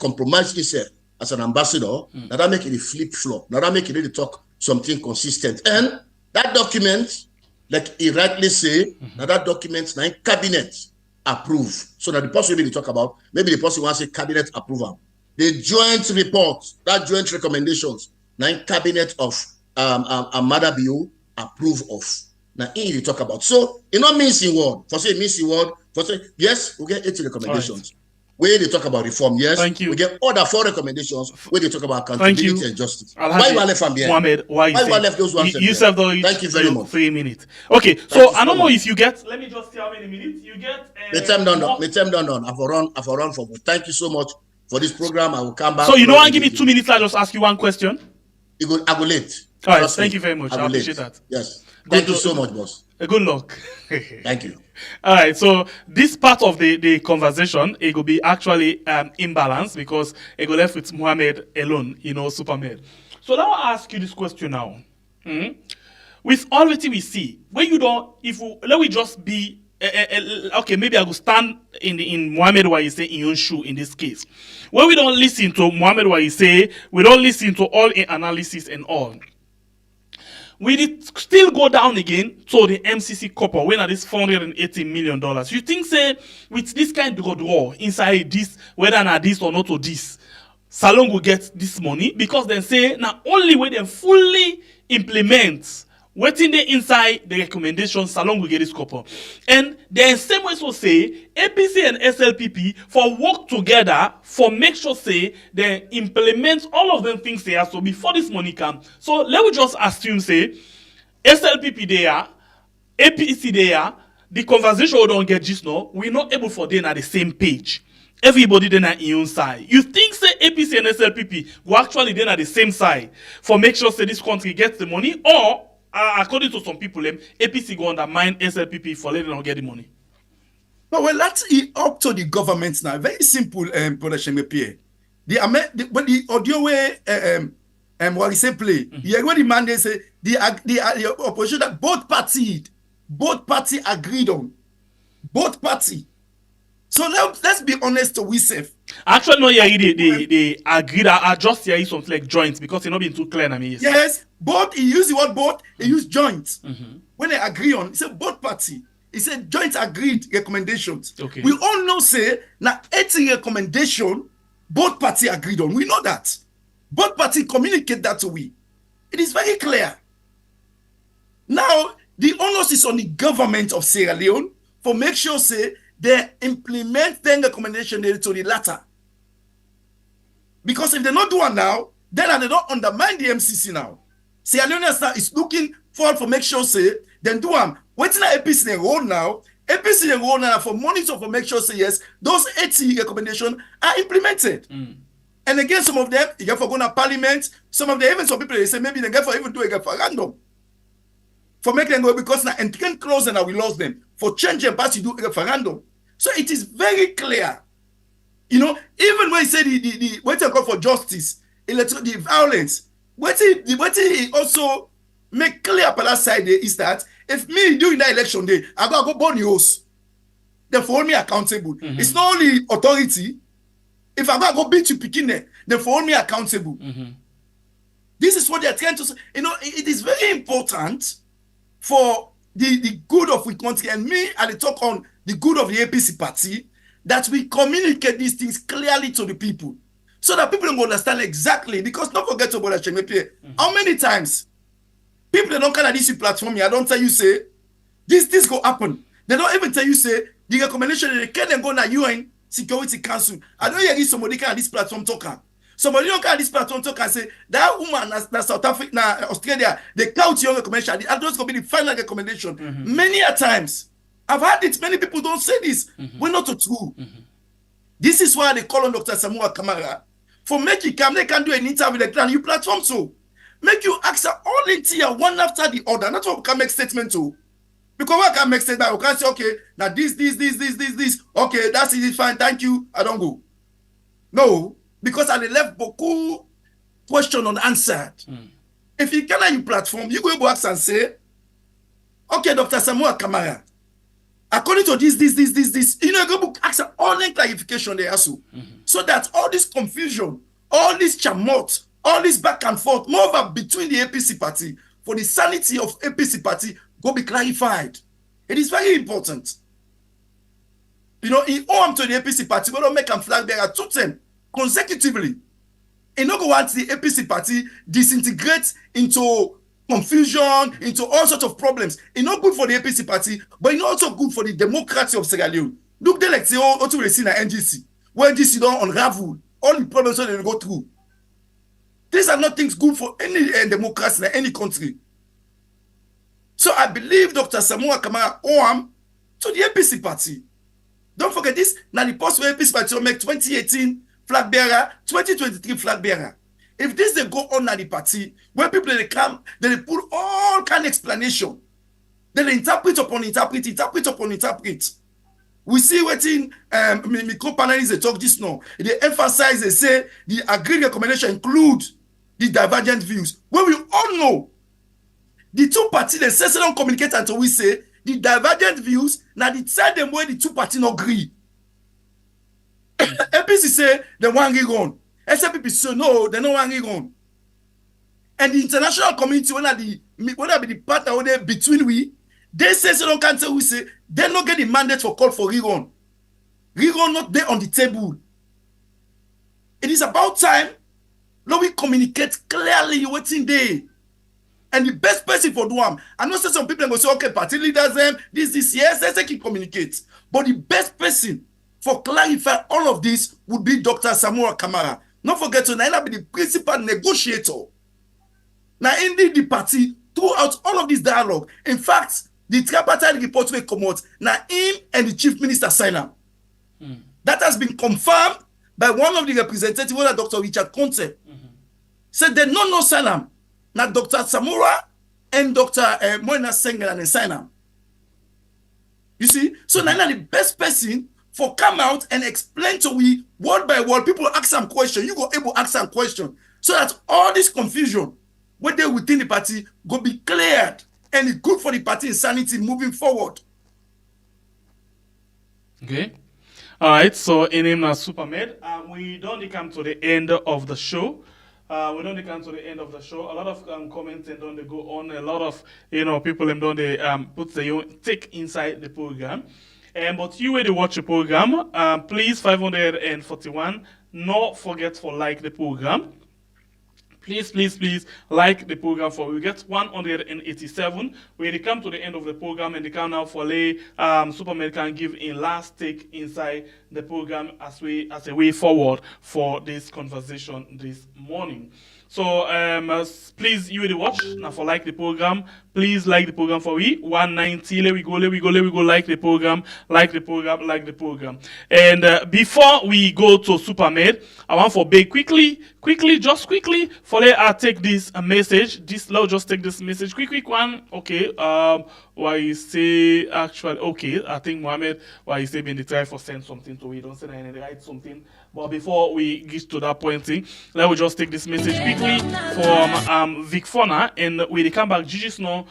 compromise himself as an ambassador, now that make it a flip-flop. Now that make it really talk something consistent. And that document, like he rightly say, now that document now cabinet approve. So that the person really talk about, maybe the person wants a cabinet approval. The joint report, that joint recommendations, now cabinet of Mother Bill approve of. Now he talk about. So it not missing word. For say missing word, for say yes, we get 80 recommendations. Where they talk about reform, yes. Thank you. We get other 4 recommendations where they talk about accountability and justice. Why you left from here? Mohammed, why you left those ones? You served already. Thank you very much. 3 minutes. Okay, so I don't know if you get. Let me just see how many minutes you get. The time done. I've run for. Thank you so much for this program. I will come back. So you don't want to give me 2 minutes? I'll just ask you one question. I will late. All right, thank you very much. I appreciate that. Yes. Thank you so much, boss. Good luck. Thank you. All right, so this part of the conversation, it will be actually imbalanced because it will left with Mohammed alone, Supermed. So now I'll ask you this question now. With all that we see, when you don't, let me just be, okay, maybe I will stand in Mohammed what you say in your shoe in this case. When we don't listen to Mohammed what you say, we don't listen to all the analysis and all. We did still go down again to the MCC copper when at this $480 million. You think, say, with this kind of draw inside this, whether not this or not or this, Salon will get this money because then say, now only when they fully implement waiting there inside the recommendations along with this couple. And the same way so say APC and SLPP for work together for make sure say they implement all of them things here. So before this money come, so let me just assume say SLPP there, APC there, the conversation we don't get just now, we're not able for them at the same page. Everybody then at your own side. You think say APC and SLPP will actually then at the same side for make sure say this country gets the money, or according to some people, APC go undermine SLPP for letting them get the money? No, well, that's up to the government now. Very simple, Brother Shemepie. When the audio way, what he say play, yeah, when the man they say the opposition that both party agreed on, both party. So let's be honest to ourselves. Actually, no, yeah, they agreed. I just hear something like joints because it's not been too clear. I mean, yes, both. He used the word both. He used joints. When they agree on, he said both party. He said joint agreed recommendations. Okay. We all know say now 80 recommendation both party agreed on. We know that. Both party communicate that to we. It is very clear. Now the onus is on the government of Sierra Leone for make sure say they implement the recommendation to the latter. Because if they don't do it now, then they don't undermine the MCC now. Sierra Leone is looking forward for make sure say then do them. Waiting at APC they roll now. APC they roll now for monitor for make sure say yes, those 80 recommendations are implemented. And again, some of them, you get for going to parliament, some of them, even some people they say maybe they get for even do a referendum. For making them go because now and can close and now we lost them. For change and pass you do a referendum. So it is very clear. You know, even when you say the what you call for justice, the violence, what he also make clear per that side there is that if me during that election day, I go burn your house, they hold me accountable. It's not only authority. If I go beat you picking there, they hold me accountable. This is what they are trying to say. You know, it is very important for the good of the country, and me at the talk on the good of the APC party, that we communicate these things clearly to the people, so that people don't understand exactly. Because don't forget about that, how many times people they don't kind of this platform here, I don't tell you say this go happen. They don't even tell you say the recommendation they can go to UN Security Council. I don't hear somebody can this platform talker. Somebody don't carry this platform talk and say that woman na South Africa, na Australia, they count your recommendation. The address going to be the final recommendation. Many a times, I've heard it. Many people don't say this. We're not true. This is why they call on Dr. Samoa Kamara for make you come. They can do an interview with the new platform so make you answer all in tier one after the other. Not what we can make statement to. Because we can make statement, we can say okay, now this. Okay, that's it, fine. Thank you. I don't go. No. Because I left beaucoup question unanswered. If you can you platform, you go ask and say, okay, Dr. Samoa Kamara, according to this, you know, you go ask all the clarification there also. So that all this confusion, all this chamot, all this back and forth, moreover between the APC party, for the sanity of APC party, go be clarified. It is very important. You know, in all to the APC party, we don't make them flag bearer to them consecutively. And not go want the APC party disintegrate into confusion, into all sorts of problems. It's not good for the APC party, but it's also good for the democracy of Sierra Leone. Look, they like say, what we see in NGC, where NGC don't unravel all the problems that they go through. These are not things good for any democracy in any country. So I believe Dr. Samoa Kamara Oam to the APC party. Don't forget this, now the post where APC party will make 2018 flag bearer, 2023 flag bearer. If this they go on at the party, where people they come, they put all kind of explanation. Then they interpret. We see what in my co-panelists they talk this now. They emphasize, they say the agreed recommendation include the divergent views. When we all know the two parties they say they don't communicate until we say the divergent views, now they tell them where the two parties not agree. APC say they want to run. SLPP say no, they don't want to run. And the international community, when be the partner there between we, they say they don't cancel. We say they don't get the mandate for call for rerun. Rerun not there on the table. It is about time. Now we communicate clearly what's in there. And the best person for do them, I know some people go say, okay, party leaders, this, yes, they can communicate. But the best person for clarify all of this would be Dr. Samura Kamara. Don't forget to now be the principal negotiator. Now, indeed, the party, throughout all of this dialogue, in fact, the tripartite report will come out, now him and the chief minister sign up. That has been confirmed by one of the representatives, Dr. Richard Conte. Said they no sign up. Now, Dr. Samura and Dr. Moina Sengal and sign up. You see? So now the best person for come out and explain to we word by word, people ask some question, you go able to ask some question, so that all this confusion, whether within the party, go be cleared, and it's good for the party insanity moving forward. Okay. All right. So in name na Supermed, we don't come to the end of the show. A lot of comments and don't they go on. A lot of people and don't they put their take inside the program. But you already watch the program. Please 541. Not forget for like the program. Please like the program for we get 187 where they come to the end of the program and they come now for lay Superman can give in last take inside the program as a way forward for this conversation this morning. So please you will watch now for like the program. Please like the program for we 190. Let we go like the program. And before we go to Supermed, I want for big quickly for let I take this message. Let's just take this message. Quick one. Okay. Why you say actually okay, I think Mohammed why you say being the try for send something to we don't say anything, write something. But before we get to that point, let me just take this message quickly from Vic Fona and we come back Gigi Snow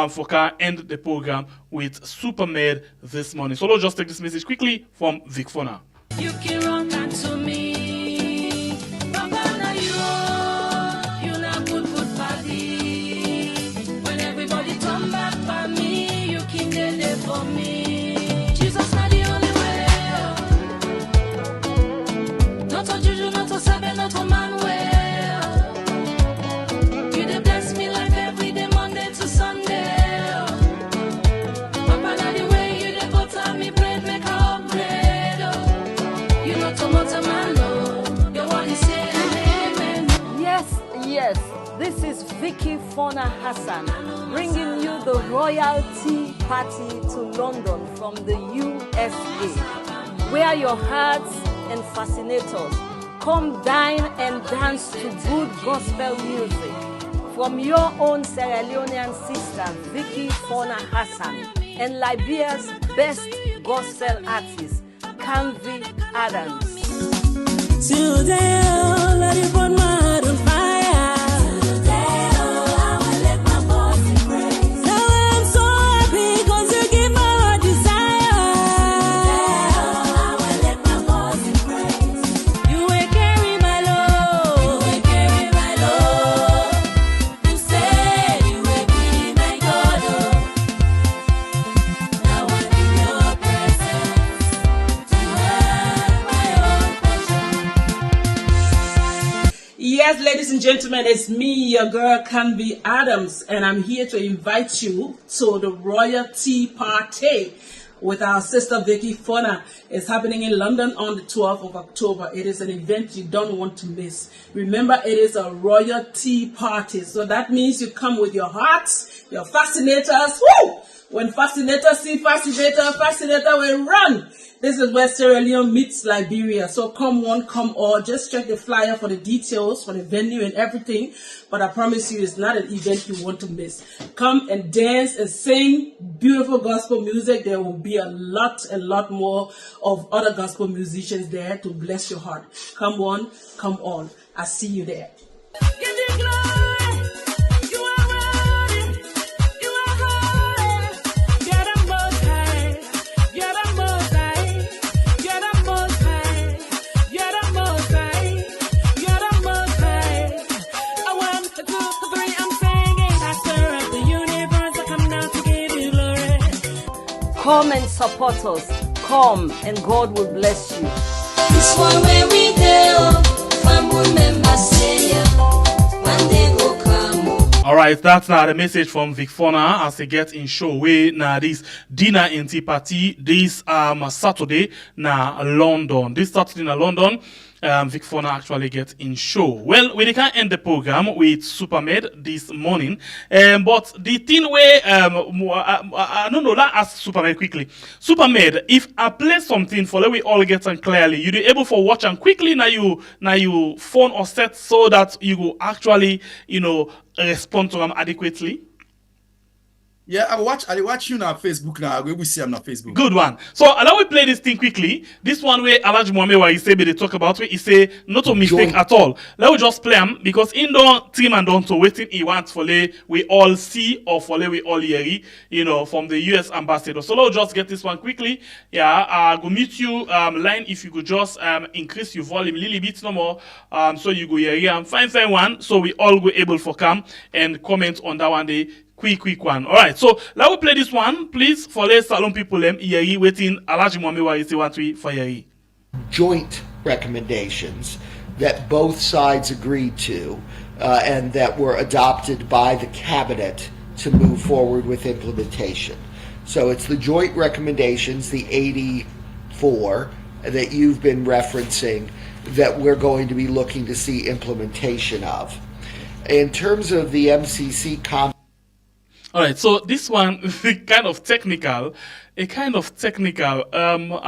for can end the program with Supermed this morning. So let's just take this message quickly from Vic Fona. You can run back to me, Baba, you not good body. When everybody turn back by me, you can get there for me. Jesus not the only way. Not a juju, not a seven, not a man way. You dey bless me like every day, Monday to Sunday. Papa, not the way you dey butter me bread, make a upgrade. You know tomato man, you want to say amen. Yes, this is Vicky Fona Hassan bringing you the royalty party to London from the USA, where your hearts and fascinators come dine and dance to good gospel music from your own Sierra Leonean sister Vicky Fona Hassan and Liberia's best gospel artist Canvey Adams. Today, let it burn my heart on fire. Today, I will let my voice in praise. Now I'm so happy because you give my heart desire. Today, I will let my voice in praise. You will carry my load. You said you will be my God. Now I'm in your presence to have my own pleasure. Yes, ladies and gentlemen, it's me, your girl Canvey Adams, and I'm here to invite you to the royalty party with our sister Vicky Fona. It's happening in London on the 12th of October. It is an event you don't want to miss. Remember, it is a royalty party, so that means you come with your hearts, your fascinators. Woo! When fascinator see fascinator will run. This is where Sierra Leone meets Liberia. So come one, come all. Just check the flyer for the details, for the venue and everything. But I promise you, it's not an event you want to miss. Come and dance and sing beautiful gospel music. There will be a lot more of other gospel musicians there to bless your heart. Come one, come all. I see you there. Get the glory. You are worthy. You are holy. You're the most high. You're the most high. You're the most high. You're the most high. You're the most high. I want the 2, the 3. I'm singing. Master of the universe, I come now to give you glory. Come and support us. Come and God will bless you. This one where we go, from remember say, one day go come. All right. right, that's now the message from Vic Fona as they get in show. We now this dinner in tea party this Saturday na London. This Saturday na London. Vic Fona actually gets in show. Well, we can end the program with Supermed this morning. But the thing where I don't know, let's ask Supermed quickly. Supermed, if I play something for let we all get on clearly, you be able for watch and quickly now you phone or set so that you will actually, respond to them adequately. Yeah, I watch you now Facebook now. We will see I'm not Facebook. Good one. So allow me play this thing quickly. This one where Alaj Mohamed where he say they talk about where he say not a mistake at all. Let me just play him because in don't team and don't so waiting he wants for we all see or for we all hear, from the US ambassador. So let's just get this one quickly. Yeah, I go meet you line if you could just increase your volume a little bit no more. So you go here fine one. So we all go able for come and comment on that one day. Quick one. All right, so let me play this one, please. For les salon people, here waiting. Alaji Mohamed, why you say what we for here? Joint recommendations that both sides agreed to and that were adopted by the cabinet to move forward with implementation. So it's the joint recommendations, the 84 that you've been referencing, that we're going to be looking to see implementation of. In terms of the MCC all right, so this one is kind of technical. I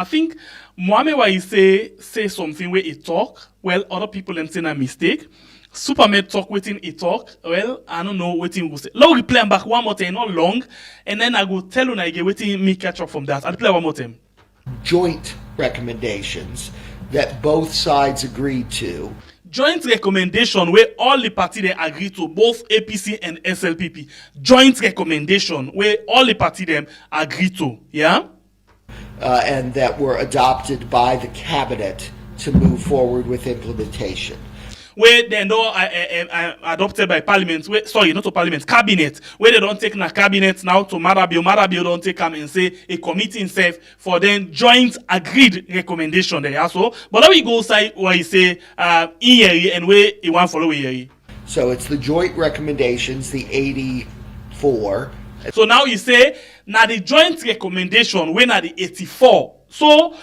think Mohamed why he say something where he talk. Well, other people them say a mistake. Supermed talk waiting he talk. Well, I don't know what he will say. Let me play him back one more time, not long, and then I go tell you I get waiting me catch up from that. I'll play one more time. Joint recommendations that both sides agreed to. Joint recommendation where all the party they agree to, both APC and SLPP. Joint recommendation where all the party them agree to, yeah? And that were adopted by the cabinet to move forward with implementation. Where they know adopted by parliament, not to parliament, cabinet, where they don't take na cabinet now to Marabio don't take them and say a committee itself for then joint agreed recommendation there also. But let we go side where you say and where you want follow here. So it's the joint recommendations, the 84. So now you say now the joint recommendation when are the 84. So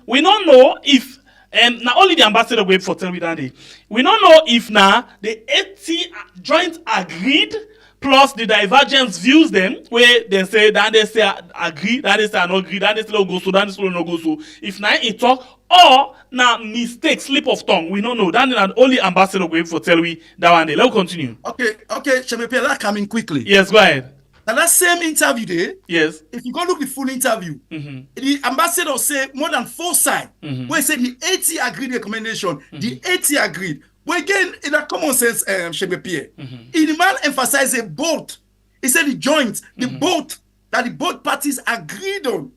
we don't know if now only the ambassador wait for tell me that day. We don't know if now the 80 joint agreed plus the divergence views them where they say that they say agree, that they say not agree, that they say no go so, that they say no go so. If now it talk or now mistake, slip of tongue, we don't know. That only ambassador wait for tell we that one day. Let's continue. Okay, Chemepela coming quickly. Yes, go ahead. Now that same interview there, yes. If you go look the full interview, the ambassador say more than 4 sides. Where he said the 80 agreed recommendation, the 80 agreed. But again, in a common sense, Pierre, the man emphasized a both. He said the joint, the both that the both parties agreed on.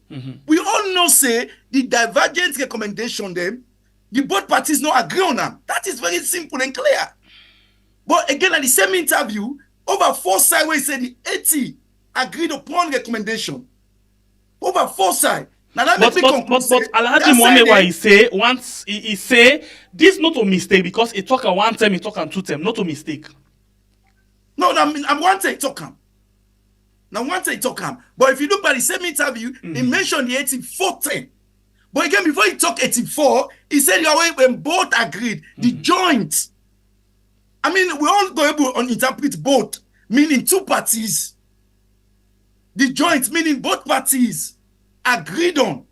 We all know say the divergent recommendation them, the both parties not agree on them. That is very simple and clear. But again, at the same interview, over 4 sides where he said the 80 agreed upon recommendation. Over 4 sides. Now that makes me conclude. But Alhaji Mohamed why he say once he say this not a mistake because he talk at 1 time, he talk at 2 time, not a mistake. No, I'm 1 time talk him. Now 1 time talk him. But if you look at the same interview, he mentioned the 84 time. But again, before he talk 84, he said when both agreed, the joint. I mean, we all go able to interpret both, meaning 2 parties. The joint, meaning both parties, agreed on.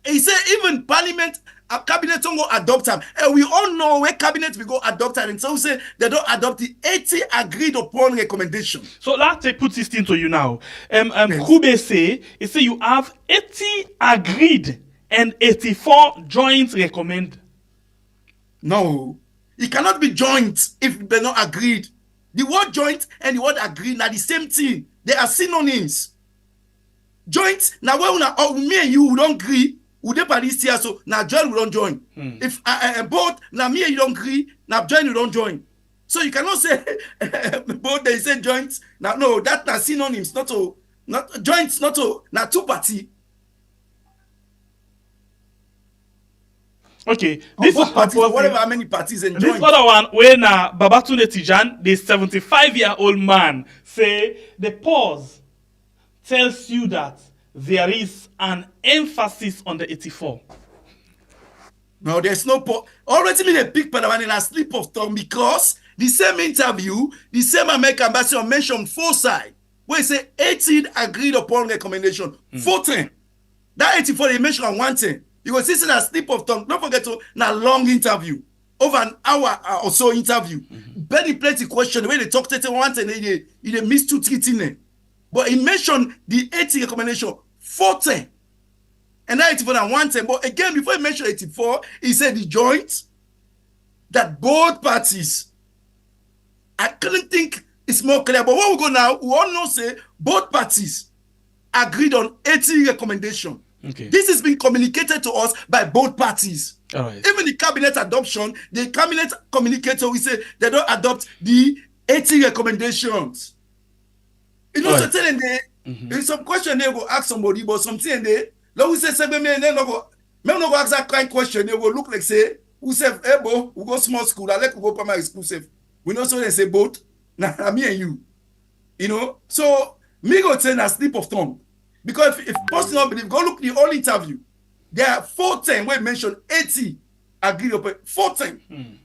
And he said even parliament, cabinet don't go adopt them. And we all know where cabinet we go adopt them. And so we say they don't adopt the 80 agreed upon recommendation. So let's put this thing to you now. Kube say you have 80 agreed and 84 joint recommend. No. It cannot be joint if they're not agreed. The word joint and the word agreed are the same thing. They are synonyms. Joint, now when me and you don't agree, we don't participate, so now join we don't join. If both, now me and you don't agree, now join we don't join. So you cannot say both they say joints. Now no, that's not synonyms, not joints, not 2 party. Okay, On this both is parties, or proposing. whatever, how many parties and This joint. other one, when Babatunde Tijan, the 75-year-old man, say the pause tells you that there is an emphasis on the 84. No, there's no already been a big Padawan in a slip of tongue because the same interview, the same American ambassador mentioned 4 sides, where he said 18 agreed upon recommendation. 14. That 84 they mentioned on 1 thing. Because this is a slip of tongue. Don't forget to a long interview. Over an hour or so interview. Very plenty question where they talk to 1 thing, they miss 2, 3 things. But he mentioned the 80 recommendation 14. And that 84 and 1 thing. But again, before he mentioned 84, he said the joint that both parties. I couldn't think it's more clear. But when we go now, we all know say both parties agreed on 80 recommendation. Okay. This is being communicated to us by both parties. All right. Even the cabinet adoption, the cabinet communicator, we say they don't adopt the 80 recommendations. You know, so telling there's some question they go ask somebody, but something they, like we say 7 men, then go ask that kind of question. They will look like say, who say, hey, bo, we go small school, I like to go primary school safe. We know so they say both. Nah, me and you. You know, so me go tell a slip of tongue. Because if person don't believe, go look the whole interview. There are 14 where mentioned 80 agreed upon 14.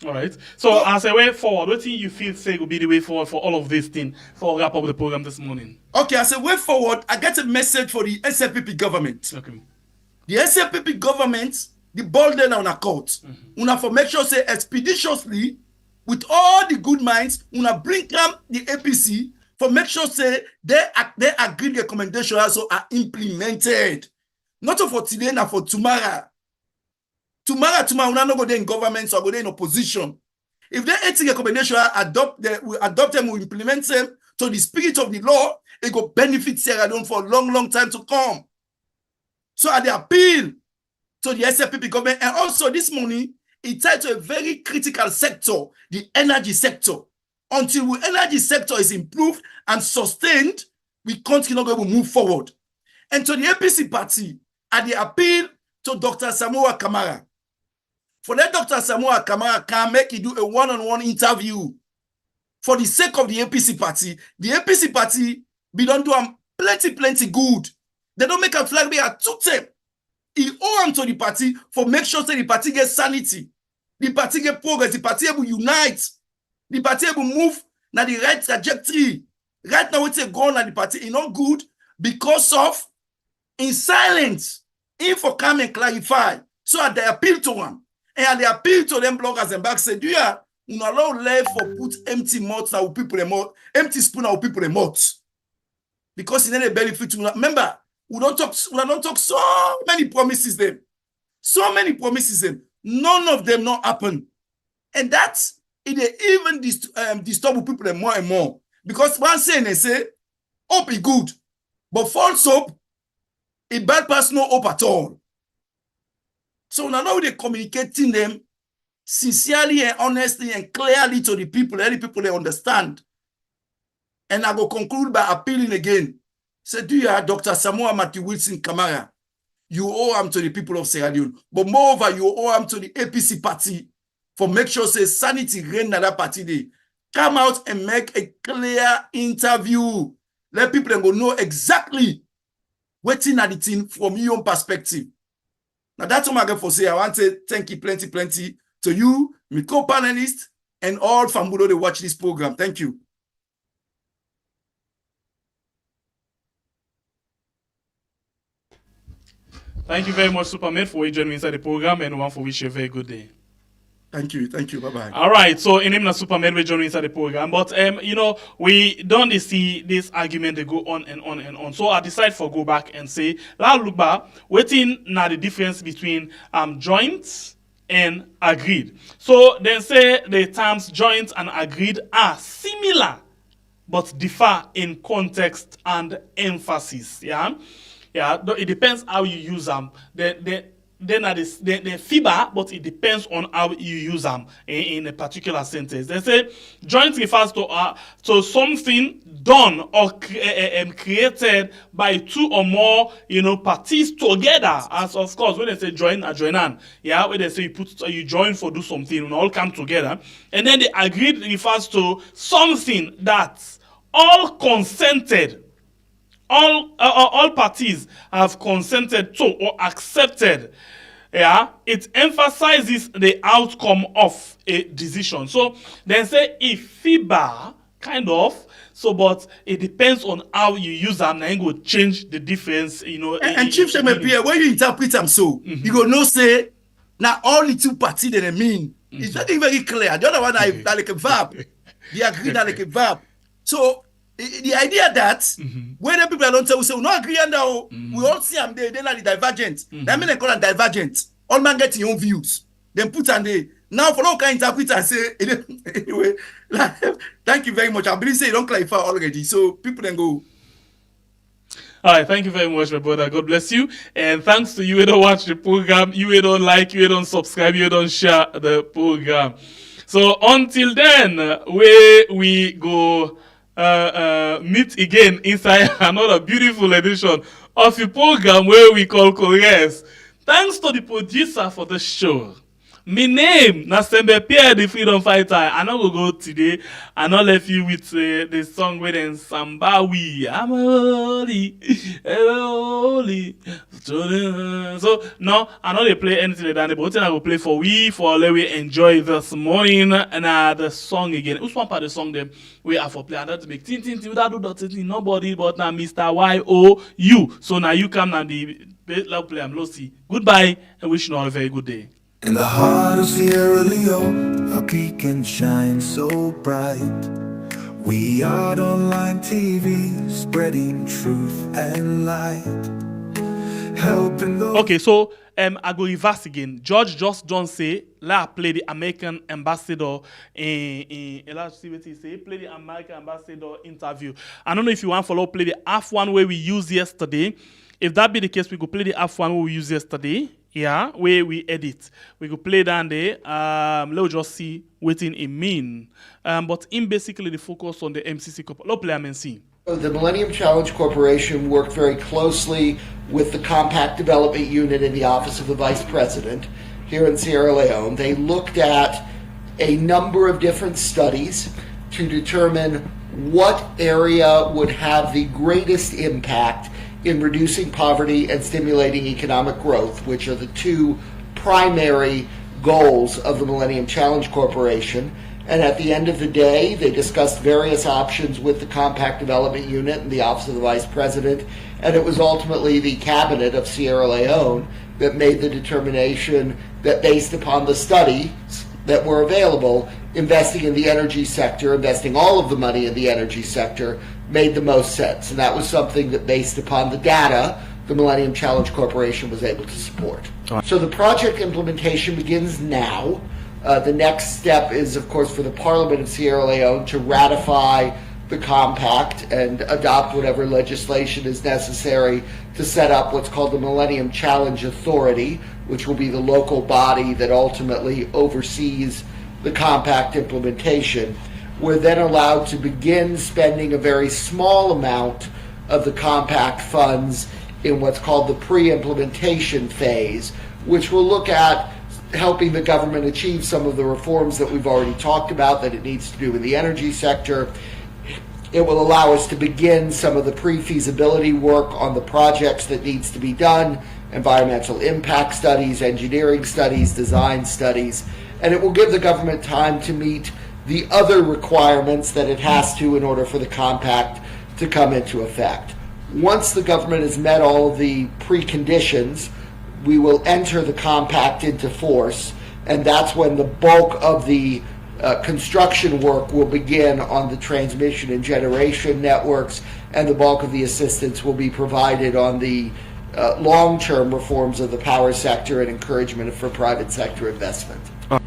All right. So as a way forward, what do you feel say will be the way forward for all of this thing for wrap up the program this morning? Okay, as a way forward, I get a message for the SLPP government. Okay. The SLPP government, the ball then on a court. Una for make sure say expeditiously, with all the good minds, una bring them the APC for make sure say they agreed recommendation also are implemented. Not for today, not for tomorrow. Tomorrow, we not go there in government, so go there in opposition. If they 80 recommendation we adopt them, we implement them to the spirit of the law, it go benefit Sierra Leone for a long, long time to come. So I appeal to the SLPP government, and also this morning, it tied to a very critical sector, the energy sector. Until the energy sector is improved and sustained, we continue to move forward. And to the APC party, I appeal to Dr. Samoa Kamara. For that Dr. Samoa Kamara can make it do a one-on-one interview. For the sake of the APC party be don't do plenty good. They don't make a flag be a two-tip. He owe them to the party for make sure that the party gets sanity. The party get progress. The party will unite. The party will move na the right trajectory. Right now, it's going at the party. It's not good because of in silence. If for come and clarify. So they appeal to them. And they appeal to them bloggers and back say, do you not allow left for put empty mouths now people the mouth, empty spoon now people the mouth. Because it's not a benefit to remember, we don't talk so many promises them. So many promises them. None of them not happen. And that's it even disturb people more and more. Because one saying they say, hope is good. But false hope, a bad person no hope at all. So now they're communicating them sincerely and honestly and clearly to the people, any people they understand. And I will conclude by appealing again. Say, do you have Dr. Samoa Matthew Wilson Kamara? You owe him to the people of Sierra Leone. But moreover, you owe him to the APC party for make sure say sanity reign in that party day. Come out and make a clear interview. Let people go know exactly what's in the thing from your own perspective. Now that's what I'm going to say. I want to thank you plenty to you, my co-panelists, and all from below they watch this program. Thank you. Thank you very much, Superman, for joining me inside the program, and one for wish you a very good day. Thank you. Bye-bye. All right, so in name of Superman, we join inside the program. But, we don't see this argument, they go on and on and on. So I decide for go back and say, let's look back, waiting now the difference between joints and agreed. So then say the terms joint and agreed are similar, but differ in context and emphasis. Yeah, it depends how you use them. The then the FIBA, but it depends on how you use them in a particular sentence. They say joint refers to something done or created by two or more, parties together. As of course, when they say join, yeah, when they say you join for do something, and all come together, and then the agreed refers to something that all consented. All parties have consented to or accepted. Yeah, it emphasizes the outcome of a decision. So then say if FIBA kind of. So, but it depends on how you use them, and will change the difference. And Chief Shemepia, when you interpret them you go no say now all the two parties that they mean. It's not even very clear. The other one is like a verb. They agree that like a verb. So. The idea that when the people don't say we not agree on now, we all see them they like the divergent. That mean they call them divergent. All man get your own views. Then put on the now for all kind interpret and say anyway. Thank you very much. I believe say you don't clarify already. So people then go. All right, thank you very much, my brother. God bless you. And thanks to you who don't watch the program, you who don't like, you who don't subscribe, you who don't share the program. So until then, we go meet again inside another beautiful edition of the program where we call Koreans. Thanks to the producer for the show. My name na Sembe Pierre, the freedom fighter. I not go today. I not left you with the song with Sambawi. I'm holy. So no, I not they play anything like that. But I will play for let we enjoy this morning and the song again. Who's one part of the song them we have for play? I don't make tin without do that nobody but now Mr. YOU. So now you come and the love play. I'm Lucy. Goodbye and wish you all a very good day. In the heart of Sierra Leone, a beacon shines so bright. We are online TV, spreading truth and light. Helping those. Okay, so I go reverse again. George just don't say, let play the American ambassador let's see what he say. Play the American ambassador interview. I don't know if you want to follow play the half one where we used yesterday. If that be the case, we go play the half one where we used yesterday. Yeah, where we edit. We could play down there. Let's just see what it mean. But in basically the focus on the MCC couple. Let's play MNC. The Millennium Challenge Corporation worked very closely with the Compact Development Unit in the Office of the Vice President here in Sierra Leone. They looked at a number of different studies to determine what area would have the greatest impact in reducing poverty and stimulating economic growth, which are the two primary goals of the Millennium Challenge Corporation. And at the end of the day, they discussed various options with the Compact Development Unit and the Office of the Vice President, and it was ultimately the Cabinet of Sierra Leone that made the determination that based upon the studies that were available, investing in the energy sector, investing all of the money in the energy sector, made the most sense. And that was something that, based upon the data, the Millennium Challenge Corporation was able to support. So the project implementation begins now. The next step is, of course, for the Parliament of Sierra Leone to ratify the compact and adopt whatever legislation is necessary to set up what's called the Millennium Challenge Authority, which will be the local body that ultimately oversees the compact implementation. We're then allowed to begin spending a very small amount of the compact funds in what's called the pre-implementation phase, which will look at helping the government achieve some of the reforms that we've already talked about that it needs to do in the energy sector. It will allow us to begin some of the pre-feasibility work on the projects that needs to be done, environmental impact studies, engineering studies, design studies, and it will give the government time to meet the other requirements that it has to in order for the compact to come into effect. Once the government has met all of the preconditions, we will enter the compact into force, and that's when the bulk of the construction work will begin on the transmission and generation networks, and the bulk of the assistance will be provided on the long-term reforms of the power sector and encouragement for private sector investment.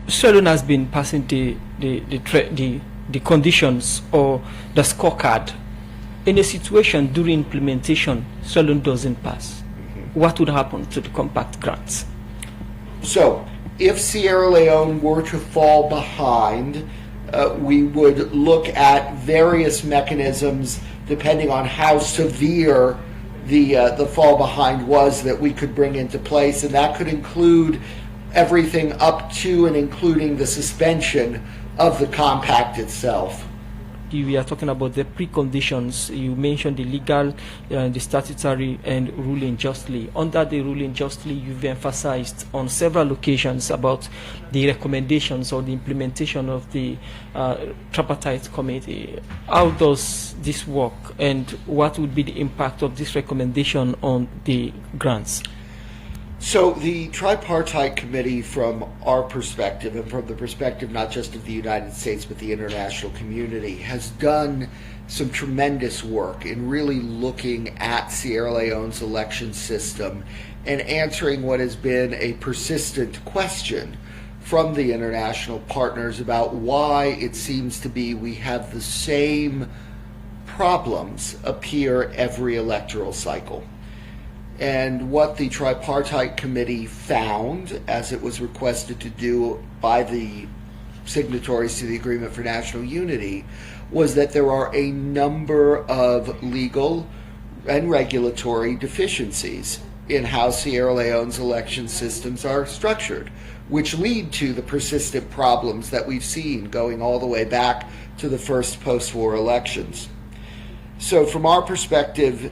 Solon has been passing the conditions or the scorecard. In a situation during implementation, Solon doesn't pass. What would happen to the compact grants? So, if Sierra Leone were to fall behind, we would look at various mechanisms depending on how severe the fall behind was that we could bring into place, and that could include everything up to and including the suspension of the compact itself. We are talking about the preconditions. You mentioned the legal, the statutory, and ruling justly. Under the ruling justly, you've emphasized on several occasions about the recommendations or the implementation of the Tripartite Committee. How does this work, and what would be the impact of this recommendation on the grants? So the Tripartite Committee, from our perspective, and from the perspective not just of the United States but the international community, has done some tremendous work in really looking at Sierra Leone's election system and answering what has been a persistent question from the international partners about why it seems to be we have the same problems appear every electoral cycle. And what the Tripartite Committee found, as it was requested to do by the signatories to the Agreement for National Unity, was that there are a number of legal and regulatory deficiencies in how Sierra Leone's election systems are structured, which lead to the persistent problems that we've seen going all the way back to the first post-war elections. So from our perspective,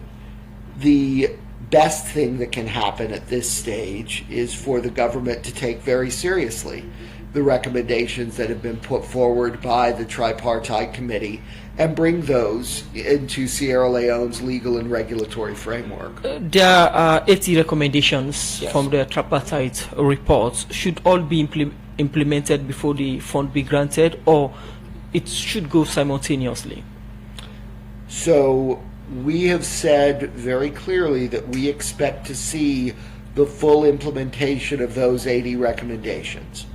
the best thing that can happen at this stage is for the government to take very seriously the recommendations that have been put forward by the Tripartite Committee and bring those into Sierra Leone's legal and regulatory framework. There are 80 recommendations from the Tripartite reports. Should all be implemented before the fund be granted, or it should go simultaneously? So we have said very clearly that we expect to see the full implementation of those 80 recommendations.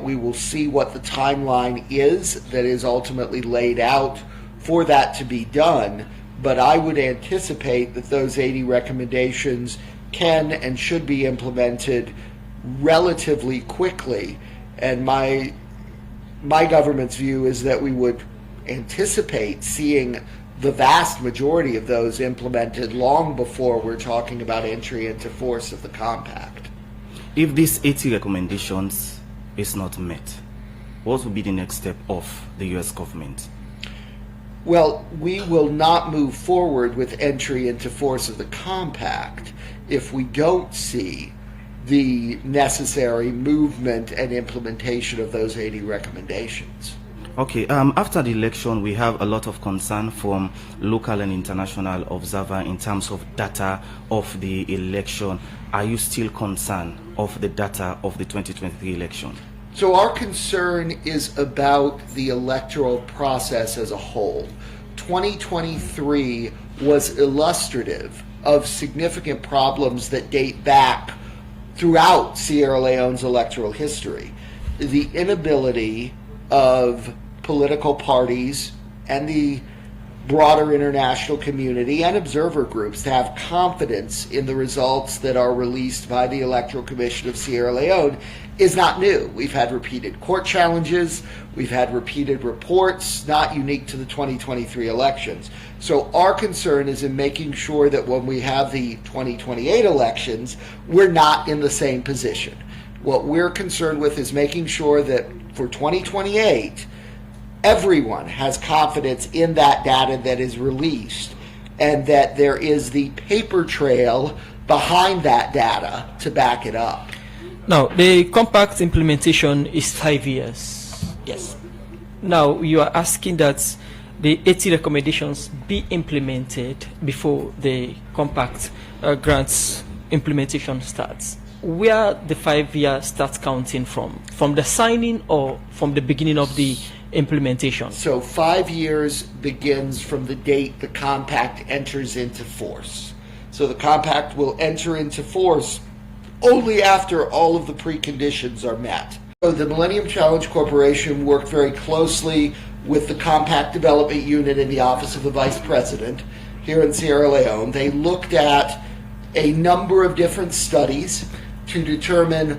We will see what the timeline is that is ultimately laid out for that to be done, but I would anticipate that those 80 recommendations can and should be implemented relatively quickly. And my government's view is that we would anticipate seeing the vast majority of those implemented long before we're talking about entry into force of the compact. If these 80 recommendations is not met, what will be the next step of the U.S. government? Well, we will not move forward with entry into force of the compact if we don't see the necessary movement and implementation of those 80 recommendations. Okay, after the election, we have a lot of concern from local and international observers in terms of data of the election. Are you still concerned of the data of the 2023 election? So our concern is about the electoral process as a whole. 2023 was illustrative of significant problems that date back throughout Sierra Leone's electoral history. The inability of political parties and the broader international community and observer groups to have confidence in the results that are released by the Electoral Commission of Sierra Leone is not new. We've had repeated court challenges, we've had repeated reports, not unique to the 2023 elections. So our concern is in making sure that when we have the 2028 elections, we're not in the same position. What we're concerned with is making sure that for 2028, everyone has confidence in that data that is released and that there is the paper trail behind that data to back it up. Now, the compact implementation is 5 years. Yes. Now, you are asking that the 80 recommendations be implemented before the compact grants implementation starts. Where the 5 years starts counting from? From the signing or from the beginning of the implementation? So 5 years begins from the date the compact enters into force. So the compact will enter into force only after all of the preconditions are met. So the Millennium Challenge Corporation worked very closely with the Compact Development Unit in the Office of the Vice President here in Sierra Leone. They looked at a number of different studies to determine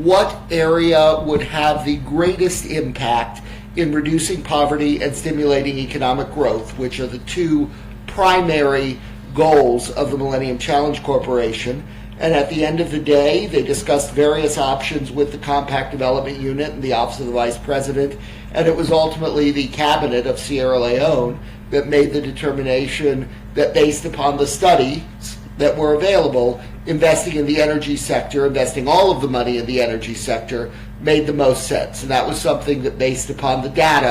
what area would have the greatest impact in reducing poverty and stimulating economic growth, which are the two primary goals of the Millennium Challenge Corporation. And at the end of the day, they discussed various options with the Compact Development Unit and the Office of the Vice President, and it was ultimately the cabinet of Sierra Leone that made the determination that, based upon the studies that were available, investing in the energy sector, investing all of the money in the energy sector, made the most sense. And that was something that, based upon the data,